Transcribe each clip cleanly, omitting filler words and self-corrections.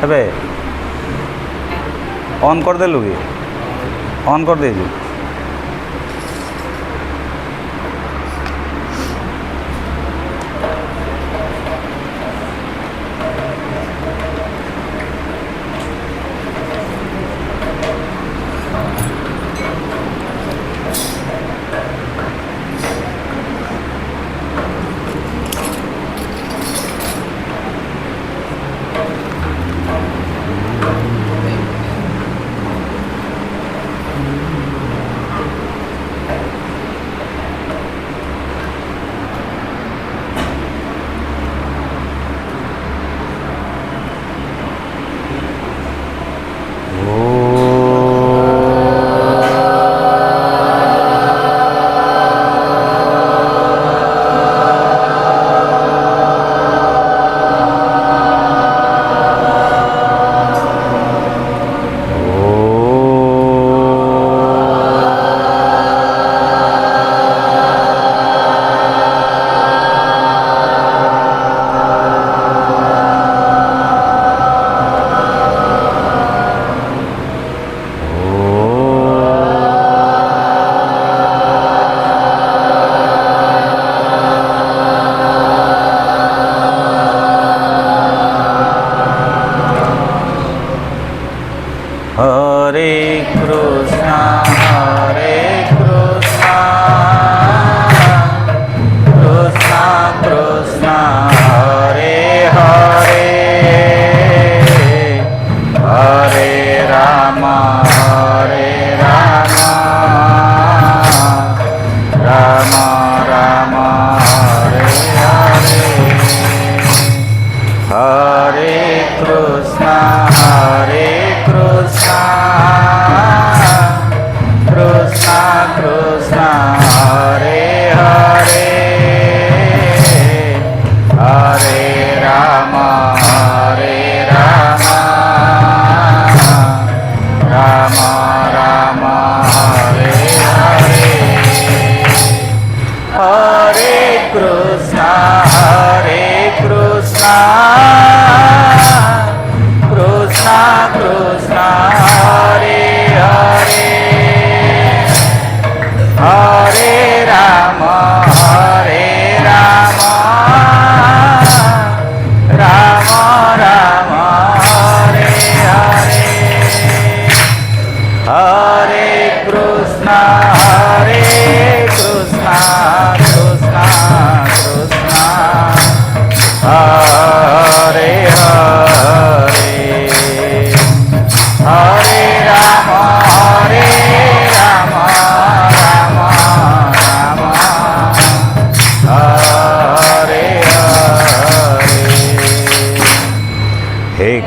ଏବେ ଅନ୍ କରିଦେଲୁ କି ଅନ୍ କରିଦେଇଛୁ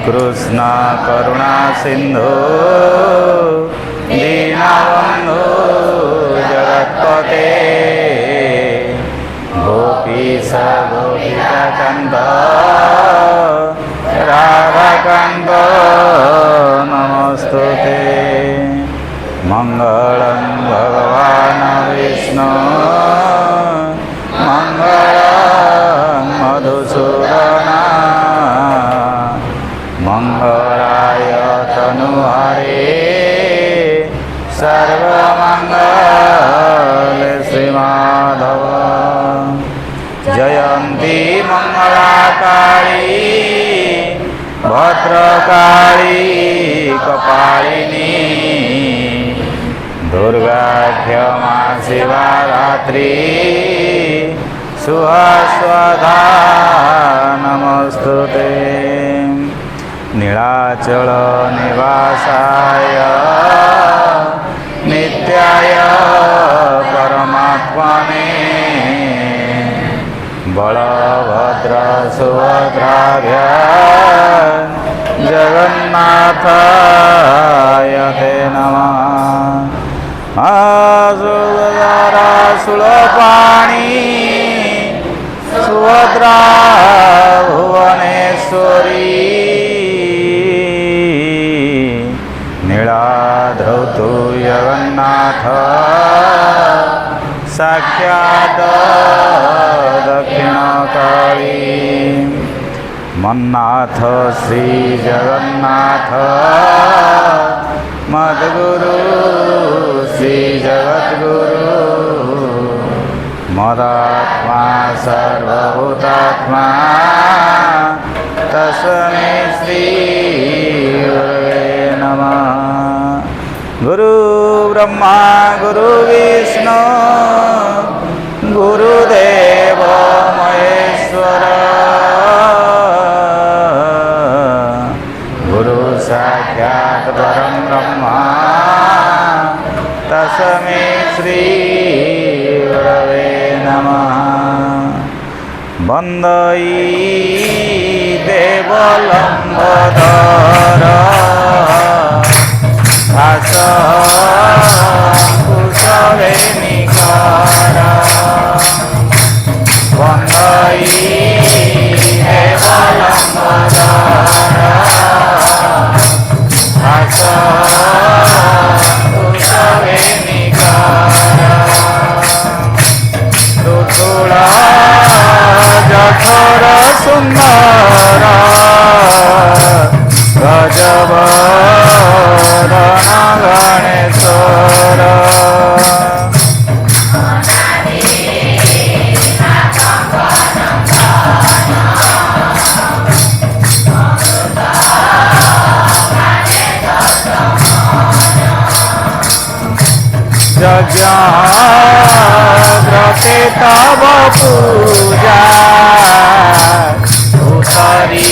कृष्ण करुणा सिंधु दीनबंधु जगत्पते गोपीश गोपिकाकान्त राधाकान्त नमस्तुते मंगलं भगवान् विष्णु मंगलं मधुसूदन मंगलाय तनुहरे सर्वमंगल श्रीमाधव जयंती मंगलाकाली भद्रकाली कपालिनी दुर्गा क्षमा शिवरात्रि सुहास्वधा नमस्तुते नीलाचल निवासाय नित्याय परमात्मने बलभद्र सुभद्राभ्य जगन्नाथाय ते नमः। आसुदारा सुलपाणी सुभद्रा भुवनेश्वरी नीलाधौतु जगन्नाथ साक्षात् दक्षिणकाली मन्नाथ श्री जगन्नाथ मद्गुरु श्री जगद्गुरु मदात्मा सर्वभूतात्मा तस्मै श्री गुरवे नमः। गुरु ब्रह्मा गुरु विष्णु गुरुदेव महेश्वर गुरु साक्षात् परं ब्रह्म तस्मै श्री गुरवे नमः। वन्दे देवलम्बोदर भासकुशवेणीकर वन्दे देवलम्बोदर भासकुशवेणीकर ऋतुल जठर सुंदर गजबदन गणेश्वर यज्ञव्रते तव पूजा उत्तरी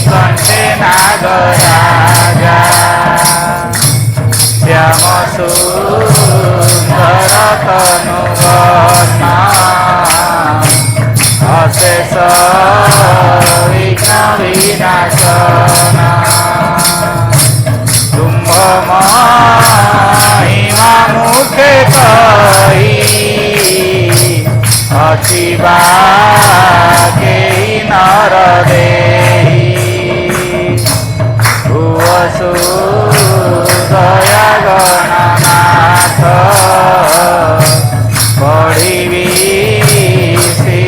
कंठे नागराजा श्याम सुंदर तनुवना अशेष विघ्न विनाशना तुम्भ महिमा मुखे कही अचिबा के नर देही भुवसु दया गणनाथ पढ़िबी श्री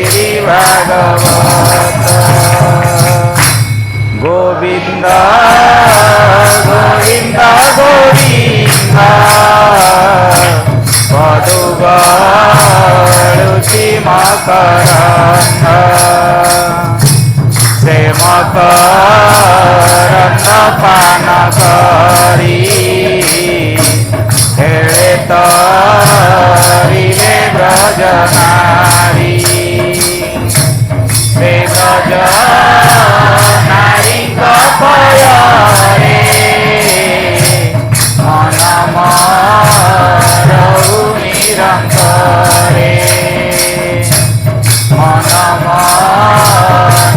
भागवत गोविंद गोविंद गोविंद पदुगलुचि मकरंद से मकरंद पान करी खेले तरिले ब्रजनारी से गज नारी पयरे मन मरऊ निरंतरे मन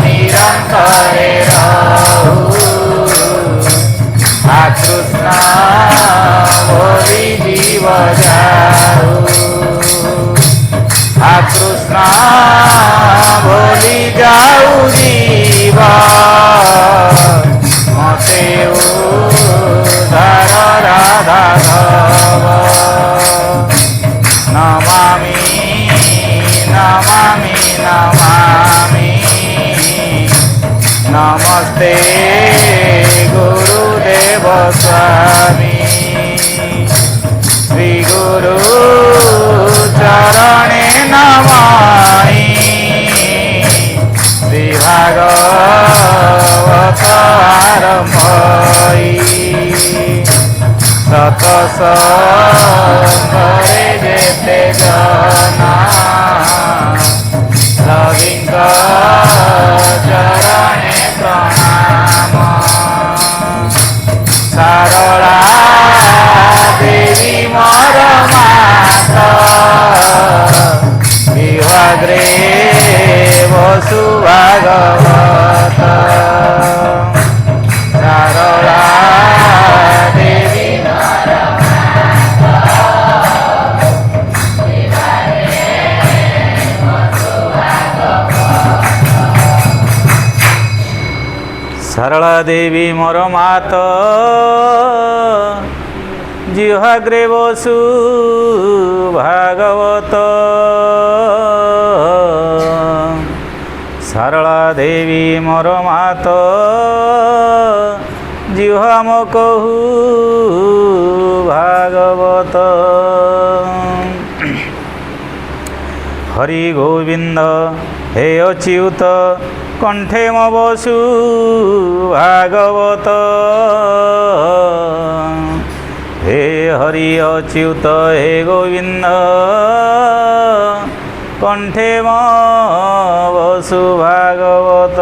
निरंतरे रहू आ कृष्ण बोली जीव जाऊ आ कृष्ण बोली जाऊ जीव मते उद्धार राधाधव नमामि नमामि नमामि नमस्ते गुरुदेव स्वामी श्री गुरु चरणे नमामि श्री भागवत आरंभई सतसंगरे जेते जना लविंग चरणे प्रणाम सारला देवी मोर माता विभाग्रे वसु भागवत सारला देवी सरला देवी मोर मात जिह्वाग्रे वसु भागवत ସାରଳା ଦେବୀ ମୋର ମାତ ଜିହ୍ୱା ମୋ କହୁ ଭାଗବତ। ହରି ଗୋବିନ୍ଦ ହେ ଅଚ୍ୟୁତ କଣ୍ଠେ ମୋ ବସୁ ଭାଗବତ। ହେ ହରି ଅଚ୍ୟୁତ ହେ ଗୋବିନ୍ଦ କଣ୍ଠେ ମୋ ବସୁ ଭାଗବତ।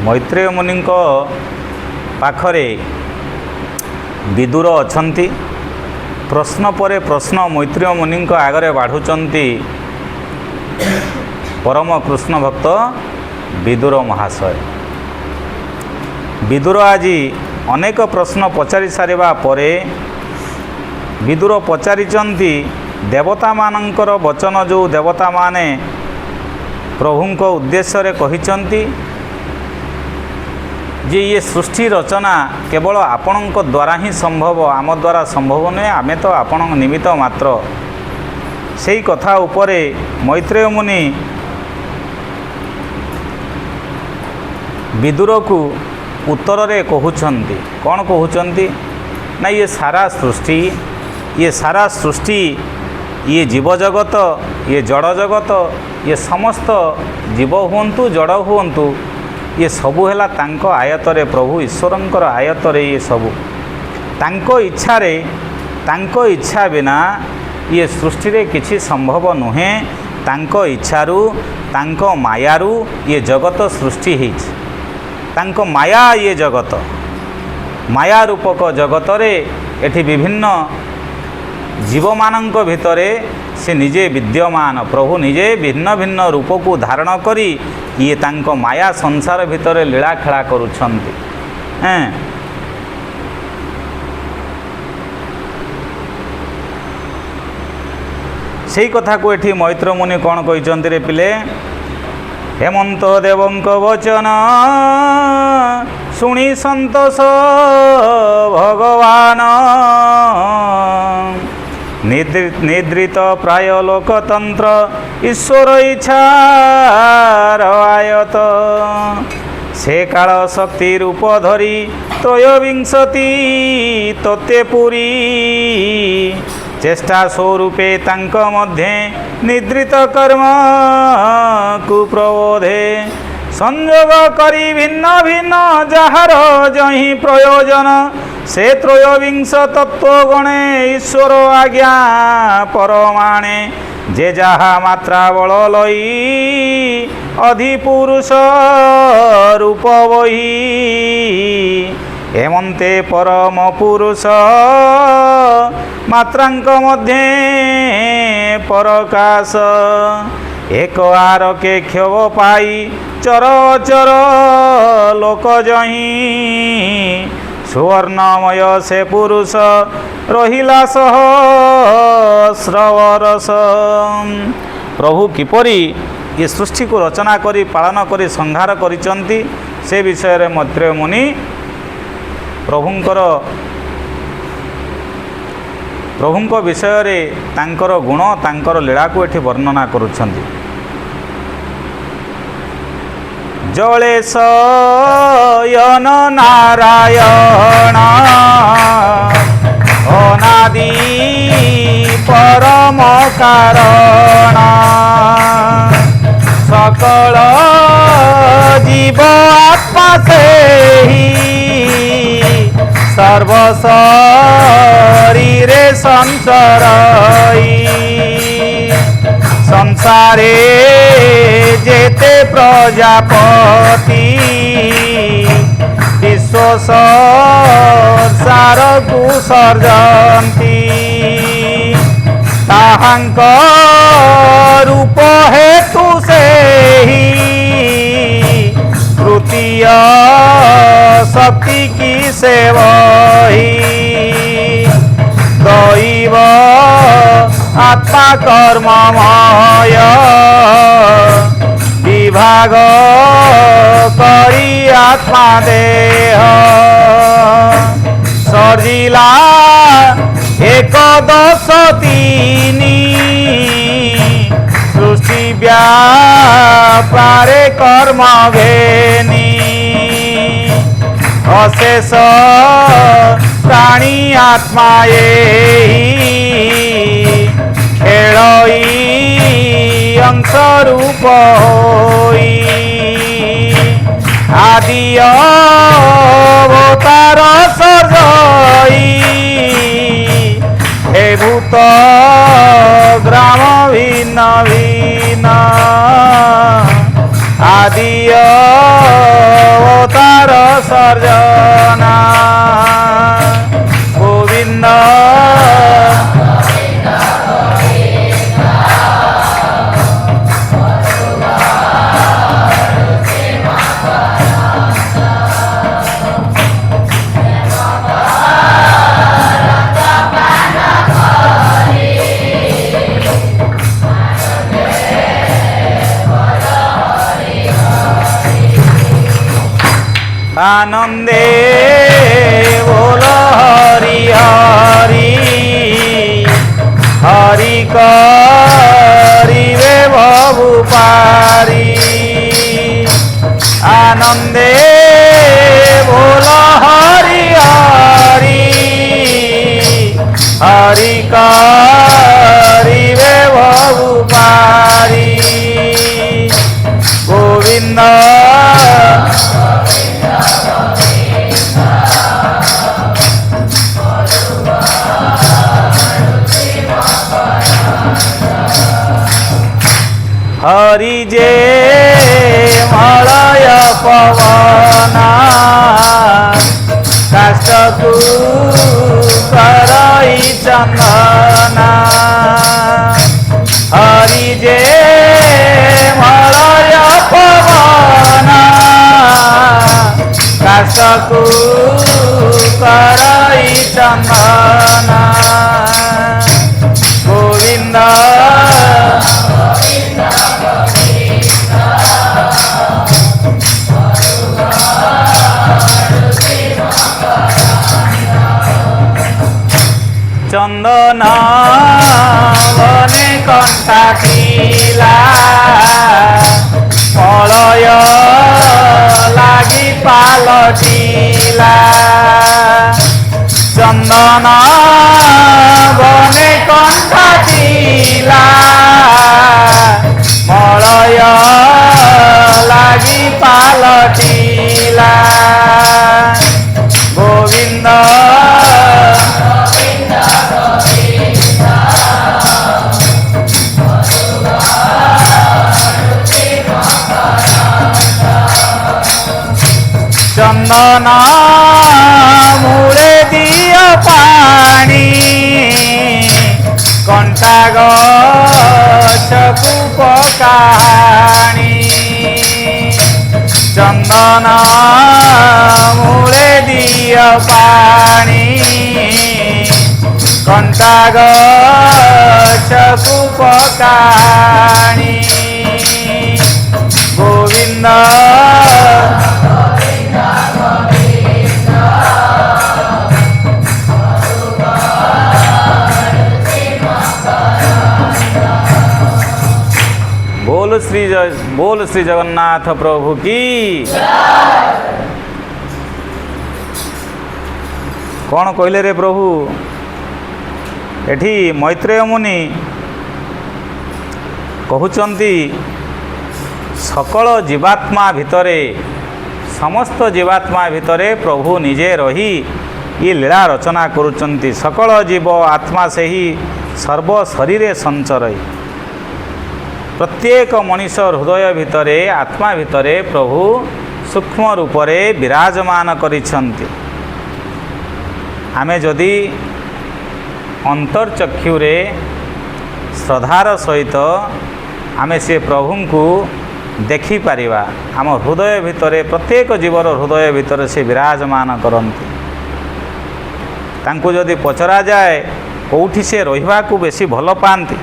ମୈତ୍ରେୟ ମୁନିଙ୍କ ପାଖରେ ବିଦୁର ଅଛନ୍ତି। ପ୍ରଶ୍ନ ପରେ ପ୍ରଶ୍ନ ମୈତ୍ରେୟ ମୁନିଙ୍କ ଆଗରେ ବାଢ଼ୁଛନ୍ତି ପରମ କୃଷ୍ଣ ଭକ୍ତ ବିଦୁର ମହାଶୟ। ବିଦୁର ଆଜି ଅନେକ ପ୍ରଶ୍ନ ପଚାରି ସାରିବା ପରେ ବିଦୁର ପଚାରିଛନ୍ତି ଦେବତାମାନଙ୍କର ବଚନ ଯେଉଁ ଦେବତାମାନେ ପ୍ରଭୁଙ୍କ ଉଦ୍ଦେଶ୍ୟରେ କହିଛନ୍ତି ଯେ ଇଏ ସୃଷ୍ଟି ରଚନା କେବଳ ଆପଣଙ୍କ ଦ୍ୱାରା ହିଁ ସମ୍ଭବ, ଆମ ଦ୍ୱାରା ସମ୍ଭବ ନୁହେଁ, ଆମେ ତ ଆପଣଙ୍କ ନିମିତ୍ତ ମାତ୍ର। ସେଇ କଥା ଉପରେ ମୈତ୍ରେୟ ମୁନି ବିଦୁରକୁ ଉତ୍ତରରେ କହୁଛନ୍ତି। କ'ଣ କହୁଛନ୍ତି ନା ଇଏ ସାରା ସୃଷ୍ଟି ଇଏ ଜୀବଜଗତ, ଇଏ ଜଡ଼ ଜଗତ, ଇଏ ସମସ୍ତ ଜୀବ ହୁଅନ୍ତୁ ଜଡ଼ ହୁଅନ୍ତୁ, ଇଏ ସବୁ ହେଲା ତାଙ୍କ ଆୟତରେ, ପ୍ରଭୁ ଈଶ୍ୱରଙ୍କର ଆୟତରେ। ଇଏ ସବୁ ତାଙ୍କ ଇଚ୍ଛାରେ, ତାଙ୍କ ଇଚ୍ଛା ବିନା ଇଏ ସୃଷ୍ଟିରେ କିଛି ସମ୍ଭବ ନୁହେଁ। ତାଙ୍କ ଇଚ୍ଛାରୁ, ତାଙ୍କ ମାୟାରୁ ଇଏ ଜଗତ ସୃଷ୍ଟି ହେଇଛି। ତାଙ୍କ ମାୟା ଇଏ ଜଗତ, ମାୟା ରୂପକ ଜଗତରେ ଏଠି ବିଭିନ୍ନ ଜୀବମାନଙ୍କ ଭିତରେ ସେ ନିଜେ ବିଦ୍ୟମାନ। ପ୍ରଭୁ ନିଜେ ଭିନ୍ନ ଭିନ୍ନ ରୂପକୁ ଧାରଣ କରି ଇଏ ତାଙ୍କ ମାୟା ସଂସାର ଭିତରେ ଲୀଳା ଖେଳା କରୁଛନ୍ତି। ସେଇ କଥାକୁ ଏଠି ମୈତ୍ର ମୁନି କ'ଣ କହିଛନ୍ତି ରେ ପିଲେ? ହେମନ୍ତ ଦେବଙ୍କ ବଚନ ଶୁଣି ସନ୍ତୋଷ ଭଗବାନ, ନିଦ୍ରିତ ପ୍ରାୟ ଲୋକତନ୍ତ୍ର ଈଶ୍ୱର ଇଚ୍ଛାର ଆୟତ। ସେ କାଳ ଶକ୍ତି ରୂପ ଧରି ତ୍ରୟୋବିଂଶତି ତୋତେ ପୁରୀ, ଚେଷ୍ଟା ସ୍ୱରୂପେ ତାଙ୍କ ମଧ୍ୟରେ ନିଦ୍ରିତ କର୍ମକୁ ପ୍ରବୋଧେ। ସଂଯୋଗ କରି ଭିନ୍ନ ଭିନ୍ନ ଯାହାର ଯହିଁ ପ୍ରୟୋଜନ, ସେ ତ୍ରୟୋବିଂଶ ତତ୍ତ୍ୱ ଗଣେ ଈଶ୍ୱର ଆଜ୍ଞା ପରମାଣେ। ଯେ ଯାହା ମାତ୍ରା ବଳ ଲଇ ଅଧିପୁରୁଷ ରୂପ ବହି, ଏମନ୍ତେ ପରମ ପୁରୁଷ ମାତ୍ରାଙ୍କ ମଧ୍ୟରେ ପରକାଶ। ଏକ ଆରକେ କ୍ଷୋଭ ପାଇ ଚର ଅଚର ଲୋକ ଯହିଁ, ସୁବର୍ଣ୍ଣମୟ ସେ ପୁରୁଷ ରହିଲା ସହସ୍ରବରଷ। ପ୍ରଭୁ କିପରି ଏ ସୃଷ୍ଟିକୁ ରଚନା କରି ପାଳନ କରି ସଂହାର କରିଛନ୍ତି ସେ ବିଷୟରେ ମୈତ୍ରେୟ ମୁନି ପ୍ରଭୁଙ୍କ ବିଷୟରେ ତାଙ୍କର ଗୁଣ, ତାଙ୍କର ଲୀଳାକୁ ଏଠି ବର୍ଣ୍ଣନା କରୁଛନ୍ତି। ଜଳେ ଶୟନ ନାରାୟଣ ଅନାଦି ପରମ କାରଣ, ସକଳ ଜୀବ ଆତ୍ମା ସେହି ସର୍ବଶରୀରେ ସଂସରଇ। ସଂସାରେ যেতে প্রজাপতি, বিশ্ব সংসারକୁ সর্জନ୍ତି। তাহাଙ୍କ রূপ হেতু ସେହି তৃতীয় শক্তি কি সেবহি। দৈব আত্মা কর্মময়, বিভাগ করি আত্মা দেহ। সর্জিলা एकदश तीनी सृष्टि व्यापारे कर्म भेनी अशेष प्राणी आत्मा खेलई अंश रूप होई आदि अवतार सर्जई हे भूत ग्राम भिन्न भिन्न आदि अवतार सर्जना गोविंद आनंदे बोलो हरि हरि हरि करिवे भवु पारी आनंदे बोलो हरि हरि हरि करिवे भवु पारी गोविंद हरि जे मलय पवना काष्ठकु करई चंदना हरि जे मलय पवना काष्ठकु करई चंदना गोविंद चंदन बने कंठा थिला मलय लागी पालटिला चंदन बने कंठा थिला मलय लागी पालटिला गोविंद चंदन मूले दिय पानी कंठा गछकु पकाणी चंदन मूले दिय पानी कंठा गछकु पकाणी गोविंद बोल श्री जगन्नाथ प्रभु की कौन कहले रे प्रभु एठी मैत्रेय मुनि कहउचंती सकल जीवात्मा भितरे समस्त जीवात्मा भितरे प्रभु निजे रही ये लीला रचना करुचंती सकल जीव आत्मा से ही सर्व शरीर संचरई प्रत्येक मनीष हृदय भितरे आत्मा भितरे प्रभु सूक्ष्म रूपरे विराजमान करिछंती आमे जदि अंतर्चक्षुरे श्रद्धार सहित आमे से प्रभु को देखि पारिबा आम हृदय भितरे प्रत्येक जीवर हृदय भितरे से विराजमान करंती तांको जदि पचरा जाए कौठी से रहिबा को बेसी भल पाती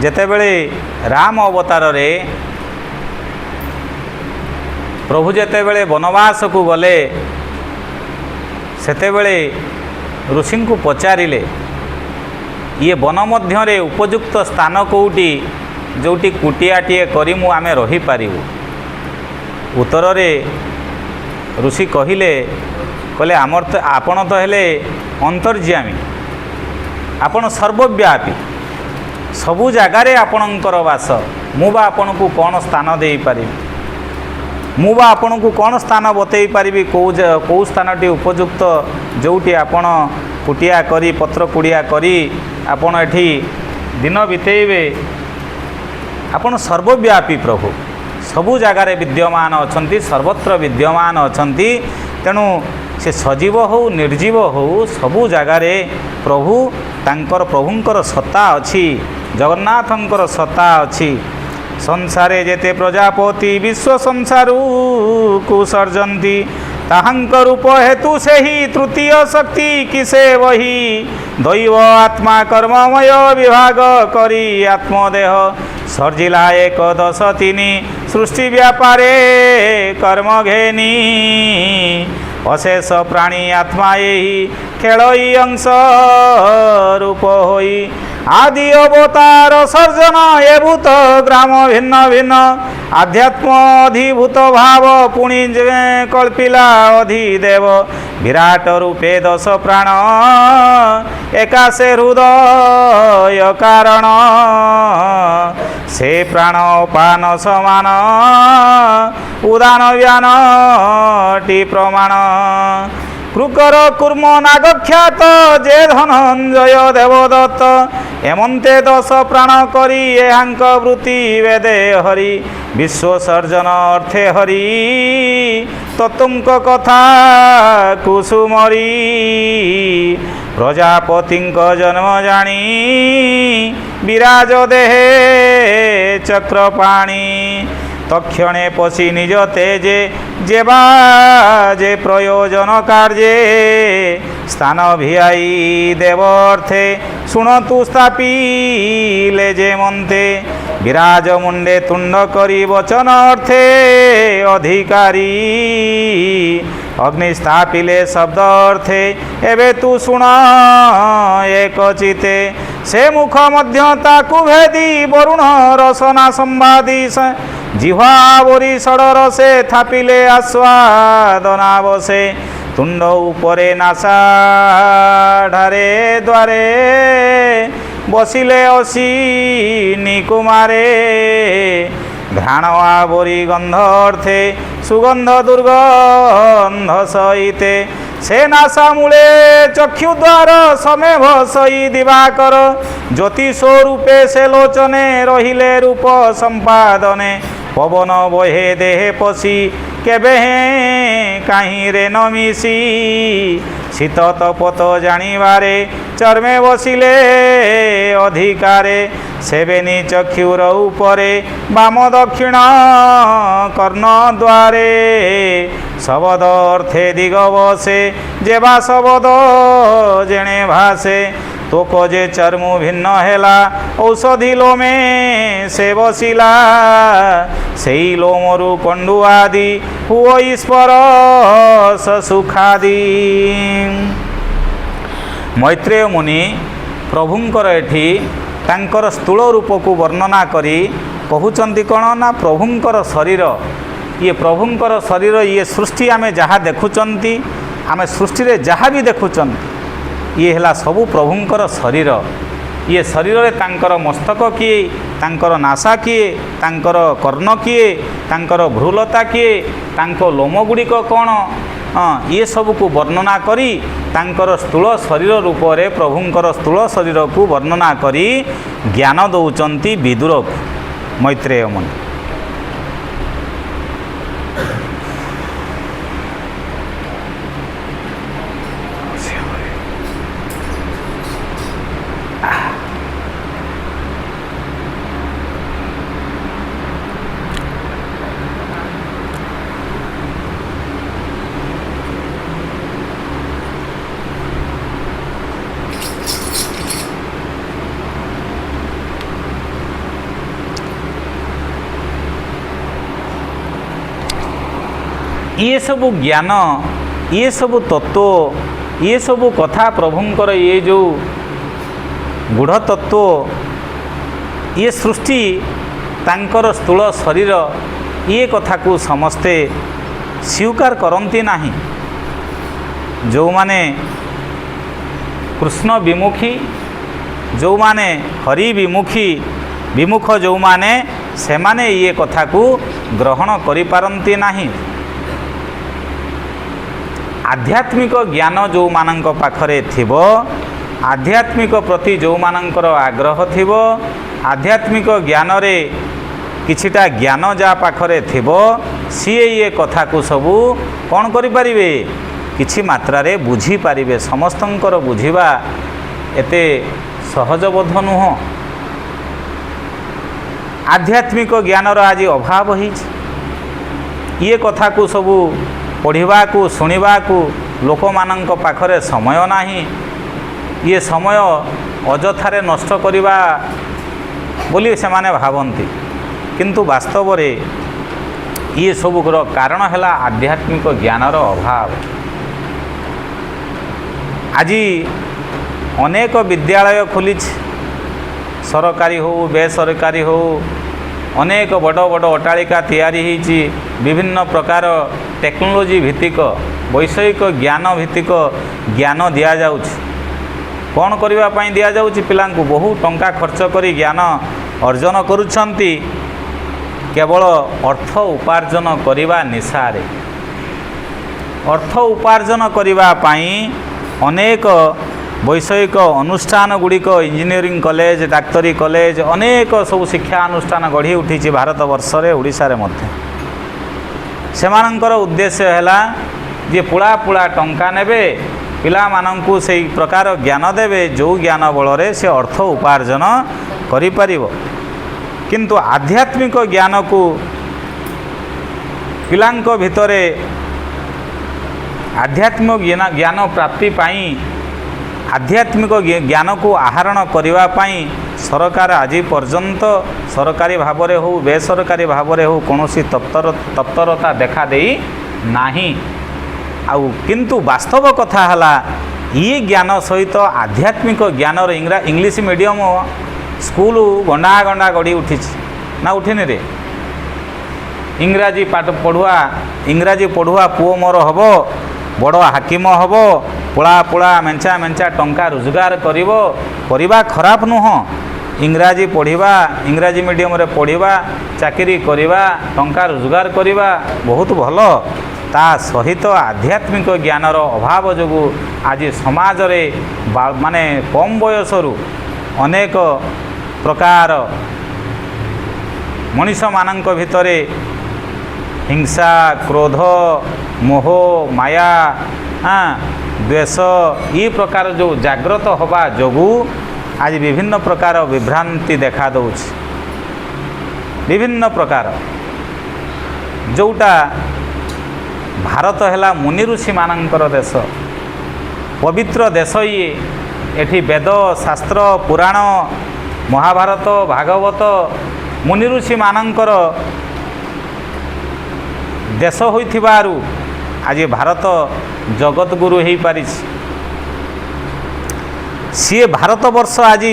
जेतेबेले राम अवतार रे प्रभु जेतेबेले वनवास को गले सेतेबेले ऋषि को पचारिले ये वन मध्य उपयुक्त स्थान कौटी जोटी कुटियाटीए करी मु आमे रही पारिबु। उत्तर रे ऋषि कहिले कहले आमर तो आपण तो हेले अंतर्ज्यामी, आपण सर्वव्यापी, सबु जगार आपणकर वास, मुबा आपण को कौन स्थान दे पारि, मुबा आपण को कौन स्थान बतई पारि, कौ स्थानटी उपयुक्त जोटी आपण कुटिया करी पत्र कुड़िया करी आपण एठी दिन बितेबे। आपण सर्वव्यापी प्रभु, सबु जगार विद्यमान अछंती, सर्वत्र विद्यमान अछंती। तेणु से सजीव हो निर्जीव हो सबु जगार प्रभु तांकर प्रभुंकर सत्ता अछि, जगन्नाथंकर सत्ता अछि। संसारे जेते प्रजापति विश्व संसारू को सर्जंती, ताहंक रूप हेतु से ही तृतीय शक्ति किसे वही, दैव आत्मा कर्ममय विभाग करी आत्मदेह, सर्जिला एक दश तीनी सृष्टि व्यापारे कर्म घेनी, अशेष प्राणी आत्मा यही खेलई अंश रूप होई, आदि अवतार सर्जन ए भूत ग्राम भिन्न भिन्न, आध्यात्म अधिभूत भाव पुणी कल्पिला अधिदेव, विराट रूपे दश प्राण एकासे हृदय कारण, से प्राण पान समान उदान व्यान टी प्रमाण, कृकर कुर्म नागख्यात जे धनंजय देवदत्त, एमंते दश प्राण करी एहांक वृत्ति वेदे हरि, विश्व सर्जन अर्थे हरि तत्तुंक कथा कुसुमरी, प्रजापतिंक जन्म जानी विराज देहे चक्रपाणी, तक्षणे पशि निज तेजे जेबा जे प्रयोजन कार्ये, स्थान भियाई देवर्थे शुणतु स्थापिले जे मन्ते, विराज मुंडे तुंड करी वचन अर्थे अधिकारी, अग्नि स्थापिले शब्द अर्थे एबे तू शुण एक चिते, से मुख मध्य ताकु भेदी वरुण रसना संवादी, जिह्वावरी षडर से थापिले आस्वादना बसे, तुंड उपरे नासा ढारे द्वारे बसिले असी निकुमारे, घ्राण आवरी गंध अर्थे सुगंध दुर्गंध सहिते, से नासा मूले चक्षुद्वार समे भसई दिवाकर, ज्योति स्वरूपे से लोचने रहिले रूप संपादने, पवन बहे देहे पशी केबे कहीं रे न मिसी, शीत तपत जानिबारे चर्मे बसिले अधिकारे, सेवेनी चक्षुर उपरे बाम दक्षिण कर्ण द्वारे, शबद अर्थे दिग बसे जेबा शबद जेणे भासे, तो जे चर्मु भिन्न हेला औषधि लोमे से बसिला, सेई लोमरु कंडु आदि हुओ स्पर्श सुखादि। मैत्रेय मुनि प्रभुंकर एठी तांकर स्थूल रूप को वर्णना करी कहउचंती कौन ना, प्रभुंकर शरीर, ये प्रभुंकर शरीर, ये सृष्टि आमे जहाँ देखुचंती, आमे सृष्टि रे जहाँ भी देखुचंती, ये हैला सबु प्रभुंकर शरीर। ये शरीर रे तांकर मस्तक किए, तांकर नासा किए, तांकर कर्ण किए, तांकर भ्रूलता किए, तांको लोमगुड़िक कौन, ये सब को वर्णना करी तांकर स्थूल शरीर रूप रे प्रभुंकर स्थूल शरीर को वर्णना करी ज्ञान दौचंती विदुर को मैत्रेय मुनि। ये सब ज्ञान, ये सब तत्व ये सबू कथा प्रभुंकर ये जो गूढ़ तत्व ये सृष्टि तांकर स्थूल शरीर ये कथा को समस्ते स्वीकार करती नहीं। जो माने कृष्ण विमुखी जो माने हरि विमुख जो माने से माने ये कथा को ग्रहण करि पारंती नहीं। आध्यात्मिक ज्ञान जो मानक पाखरे थिबो आध्यात्मिक प्रति जो मानकर आग्रह थिबो आध्यात्मिक ज्ञान रे किछिटा ज्ञान जा पाखरे थिबो सीए ये कथा को सबू कौन करि परिबे किछि मात्रा रे बुझी पारिबे। समस्तंकर बुझिबा एते सहजबोध नुह। आध्यात्मिक ज्ञानर आज अभाव होइछि। ये कथा को सबू पढ़िबा को सुनिबा को लोक मानक पाखरे समय नाही। ये समय अजथारे नष्ट करिबा बोली से माने भावंती किंतु वास्तव रे ये सबुर कारण है आध्यात्मिक ज्ञानर अभाव। आज अनेक विद्यालय खोली सरकारी हो बेसरकारी हो अनेक बड़ बड़ अट्टालिका तैयारी होइछि। विभिन्न प्रकार टेक्नोलोजी भित्तिक वैषयिक ज्ञान भित्तिक ज्ञान दिया जाउछि। कौन करबा पई दिया जाउछि पिलांकु बहु टंका खर्च करी ज्ञान अर्जन करुछंती केवल अर्थ उपार्जन करिबा निशारे। अर्थ उपार्जन करिबा पई अनेक वैषयिक अनुष्ठान गुड़िक इंजीनियरिंग कॉलेज डाक्तरी कॉलेज अनेक सब शिक्षा अनुष्ठान गढ़ी उठी भारत वर्ष रे ओडिशा रे मध्य। सेमानंकर उद्देश्य हैला जे पुला पुला टंका नेबे पिला मानंकु सेई प्रकार ज्ञान देवे जो ज्ञान बल रे से अर्थ उपार्जन करि परिबो। किंतु आध्यात्मिक ज्ञान को पिलांक भितरे आध्यात्मिक ज्ञान प्राप्ति पाई आध्यात्मिक ज्ञान को आहरण करिवा पाई सरकार आज पर्यंत सरकारी भाव रे हो बेसरकारी भाव रे हो कोनोसी तत्परता देखा देई नाही। आउ किंतु वास्तव कथा हला ये ज्ञान सहित आध्यात्मिक ज्ञान इंग्लिश मीडियम स्कूल गंडा गंडा गढ़ी उठी ना उठिनी रे। इंग्राजी पाठ पढ़ुआ इंग्राजी पढ़ुआ पुओ मोर हम बड़ हाकिम हम पोला पोला मेंचा मेंचा टंका रोजगार करिबा खराब नुह। इंग्राजी पढ़िबा इंग्राजी मीडियम रे पढ़िबा चाकरी करिबा टंका रोजगार करिबा बहुत भल। ता सहित आध्यात्मिक ज्ञानर अभाव जोगु आज समाज रे माने कम बयसरु अनेक प्रकार मनीष मानक भितरे हिंसा क्रोध मोह माया द्वेष ये प्रकार जो जागृत होबा जोगु आज विभिन्न प्रकार विभ्रांति देखा दउछि। विभिन्न प्रकार जोटा भारत हैला मुनि ऋषि मानकर देश पवित्र देश। ये एठी वेद शास्त्र पुराण महाभारत भागवत मुनि ऋषि मानकर देश होइथिबारु आज भारत जगत गुरु हो पारि। सी भारत वर्ष आज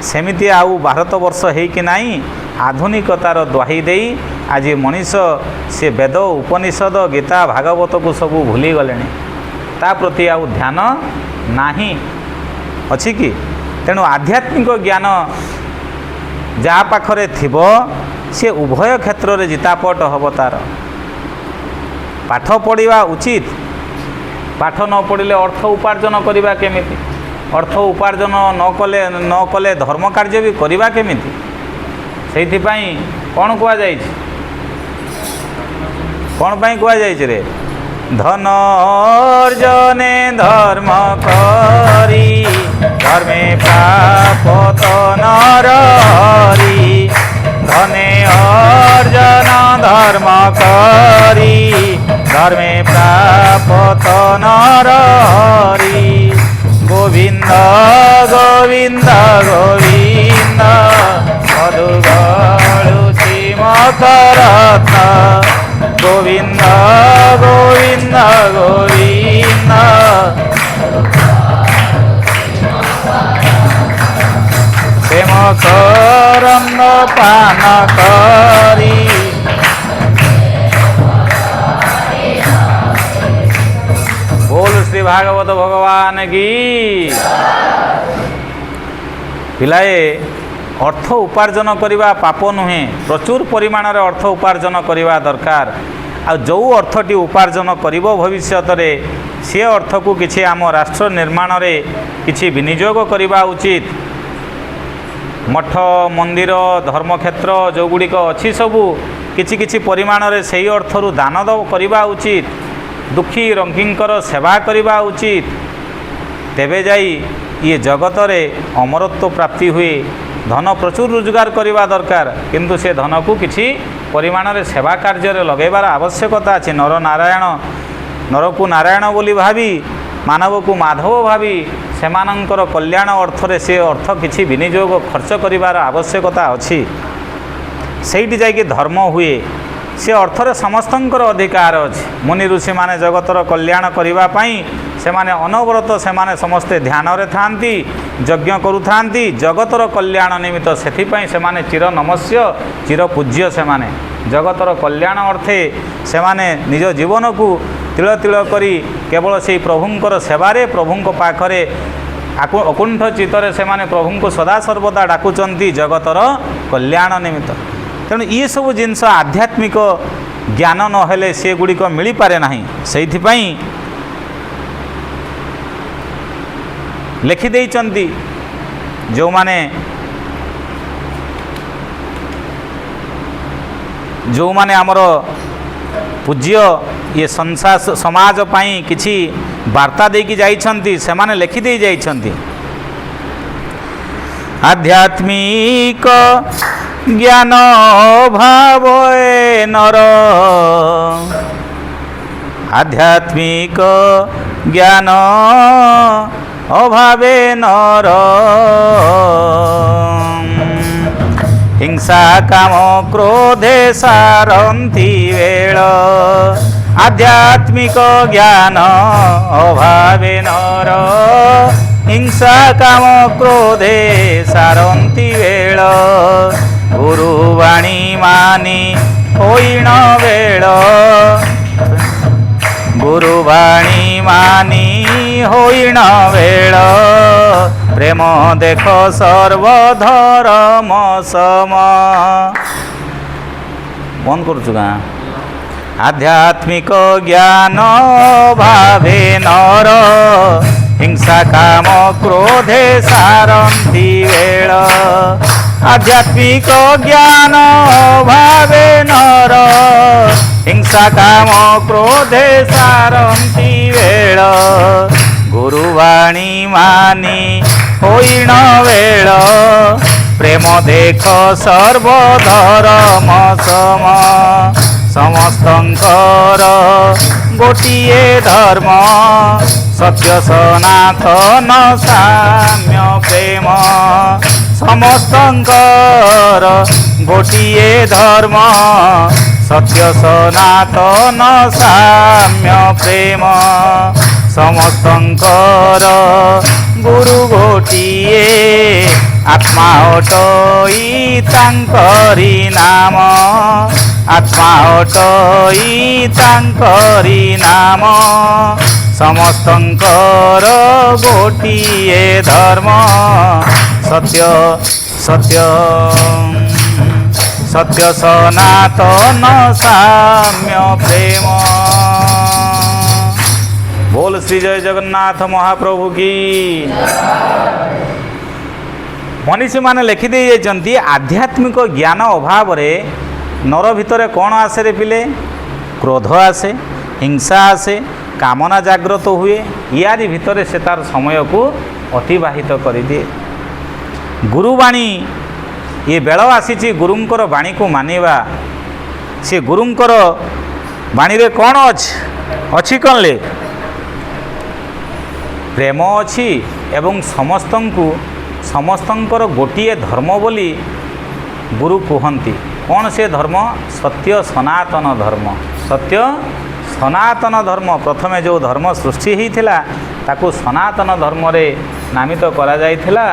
सेमिति आउ भारत वर्ष है कि नहीं आधुनिकतार द्वाही दे आज मनीष से वेद उपनिषद गीता भागवत को सबू भूली गले ता प्रति आउ ध्यान नाही अछि कि। तेणु आध्यात्मिक ज्ञान जा पाखरे थिबो से उभय क्षेत्र रे जितापट हब। तार पाठ पढ़िबा उचित पाठ न पढ़िले अर्थ उपार्जन करिबा केमिति अर्थ उपार्जन न कले धर्म कार्य भी करिबा केमिति। सेइथि पई कोन कुआ जाइछि कोन पई कुआ जाइछि रे धन अर्जने धर्म करी धर्मे प्राप्त नरहरि। धने अर्जन धर्म करी धर्मे प्राप्त नरहरि। गोविंद गोविंद गोविंद मधु गळुछि मकरत्न। गोविंद गोविंद गोविंद ମକରନ୍ଦ ପାନ କରି। बोल श्री भागवत भगवान की। पिलाए अर्थ उपार्जन करवा पाप नुहे, प्रचुर परिमाण अर्थ उपार्जन करवा दरकार। आ जो अर्थटी उपार्जन करिब भविष्यत रे से अर्थ को किछि आम राष्ट्र निर्माण रे किछि विनियोग करवा उचित। मठ मंदिर धर्मक्षेत्र जो गुड़िक अच्छी सबू किछि किछि परिमाण रे सही अर्थरु दान करवा उचित। दुखी रंकींकर सेवा करवा उचित। तेबे जाई ये जगत रे अमरत्व प्राप्ति हुए। धन प्रचुर रोजगार करवा दरकार, किंतु से धन को किछि परिमाण रे सेवा कार्य रे लगेबार आवश्यकता अछि। नर नारायण, नर को नारायण बोली भावी, मानव को माधव भावी सेमानंकर कल्याण अर्थ रे से अर्थ किछि विनियोग खर्च करिवार आवश्यकता अछि। सेठी जाइके धर्म हुए। से अर्थरे समस्तंकर अधिकार अछि। मुनि ऋषि माने जगतर कल्याण करिवा पई से माने अनवरत से माने समस्ते ध्यान रे थांती, यज्ञ करू थांती जगतर कल्याण निमित्त। सेथि पई से माने चिर नमस्य चिर पूज्य। से माने जगतर कल्याण अर्थे से माने निज जीवन को तिल तिल करी केवल से प्रभुंकर सेवारे प्रभुंक पाखरे अकुंठ चित्तरे से माने प्रभुंको सदा सर्वदा डाकुचंती जगतर कल्याण निमित्त। तेणु ये सब जिनस आध्यात्मिक ज्ञान नहेले से गुड़िक मिल पारे नहीं। से लिखि देइचंती जो माने आमर पूज्य ये संसार समाज पाई किछि वार्ता देकी जाइछंती से माने लिखि देई जाइछंती। आध्यात्मिक ज्ञान भाव नर, आध्यात्मिक ज्ञान अभावे नर। हिंसा काम क्रोधे सारंती वेळ, आध्यात्मिक ज्ञान अभावे नर। हिंसा काम क्रोधे सारंती वेळ, गुरुवाणी मानी होइण वेळ। गुरुवाणी मानी होइण वेळ, प्रेम देख सर्वधर्म सम। बंद करूँ गाँ। आध्यात्मिक ज्ञान भावे नर, हिंसा काम क्रोधे सारंती वेळ। आध्यात्मिक ज्ञान भावे नर, हिंसा काम क्रोधे सारंती वेळ। गुरुवाणी मानी होइण वेळ, प्रेम देख सर्वधर्म सम। समस्तंकर गोटिए धर्म, सत्य सनातन साम्य प्रेम। समस्तंकर गोटिए धर्म, सत्य सनातन साम्य प्रेम। समस्तंकर गुरु गोटिए, आत्मा अटई तांकरी नाम। आत्मा अटई तांकरी नाम, समस्तंकर गोटिए धर्म। सत्य सत्य सत्य सनातन साम्य प्रेम। बोल श्री जय जगन्नाथ महाप्रभु की। मनीषी माने लिखि दे जाइछन्ती आध्यात्मिक ज्ञान अभाव रे नर भितर कौन आसे रे पिले? क्रोध आसे, हिंसा आसे, कामना जागृत हुए। यारी भितर से तार समय को अतिबाहित कर दिए। गुरुवाणी ये बेल आसी गुरुंकर वाणी को मानिबा। से गुरुंकर वाणी रे कौन अच्छी कौन ले? प्रेम अच्छी एवं समस्तंकर गोटिए धर्म बोली गुरु कहती। कौन से धर्म? सत्य सनातन धर्म। सत्य सनातन धर्म। प्रथमे जो धर्म सृष्टि होता ତାକୁ ସନାତନ ଧର୍ମରେ ନାମିତ କରାଯାଇଥିଲା।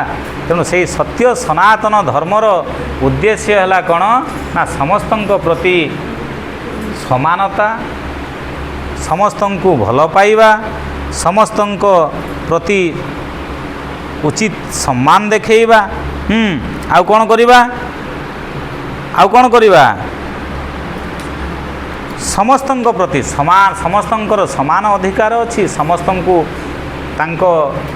ତେଣୁ ସେହି ସତ୍ୟ ସନାତନ ଧର୍ମର ଉଦ୍ଦେଶ୍ୟ ହେଲା କ'ଣ ନା ସମସ୍ତଙ୍କ ପ୍ରତି ସମାନତା, ସମସ୍ତଙ୍କୁ ଭଲ ପାଇବା, ସମସ୍ତଙ୍କ ପ୍ରତି ଉଚିତ ସମ୍ମାନ ଦେଖେଇବା। ଆଉ କ'ଣ କରିବା? ଆଉ କ'ଣ କରିବା? ସମସ୍ତଙ୍କ ପ୍ରତି ସମାନ, ସମସ୍ତଙ୍କର ସମାନ ଅଧିକାର ଅଛି। ସମସ୍ତଙ୍କୁ ତାଙ୍କ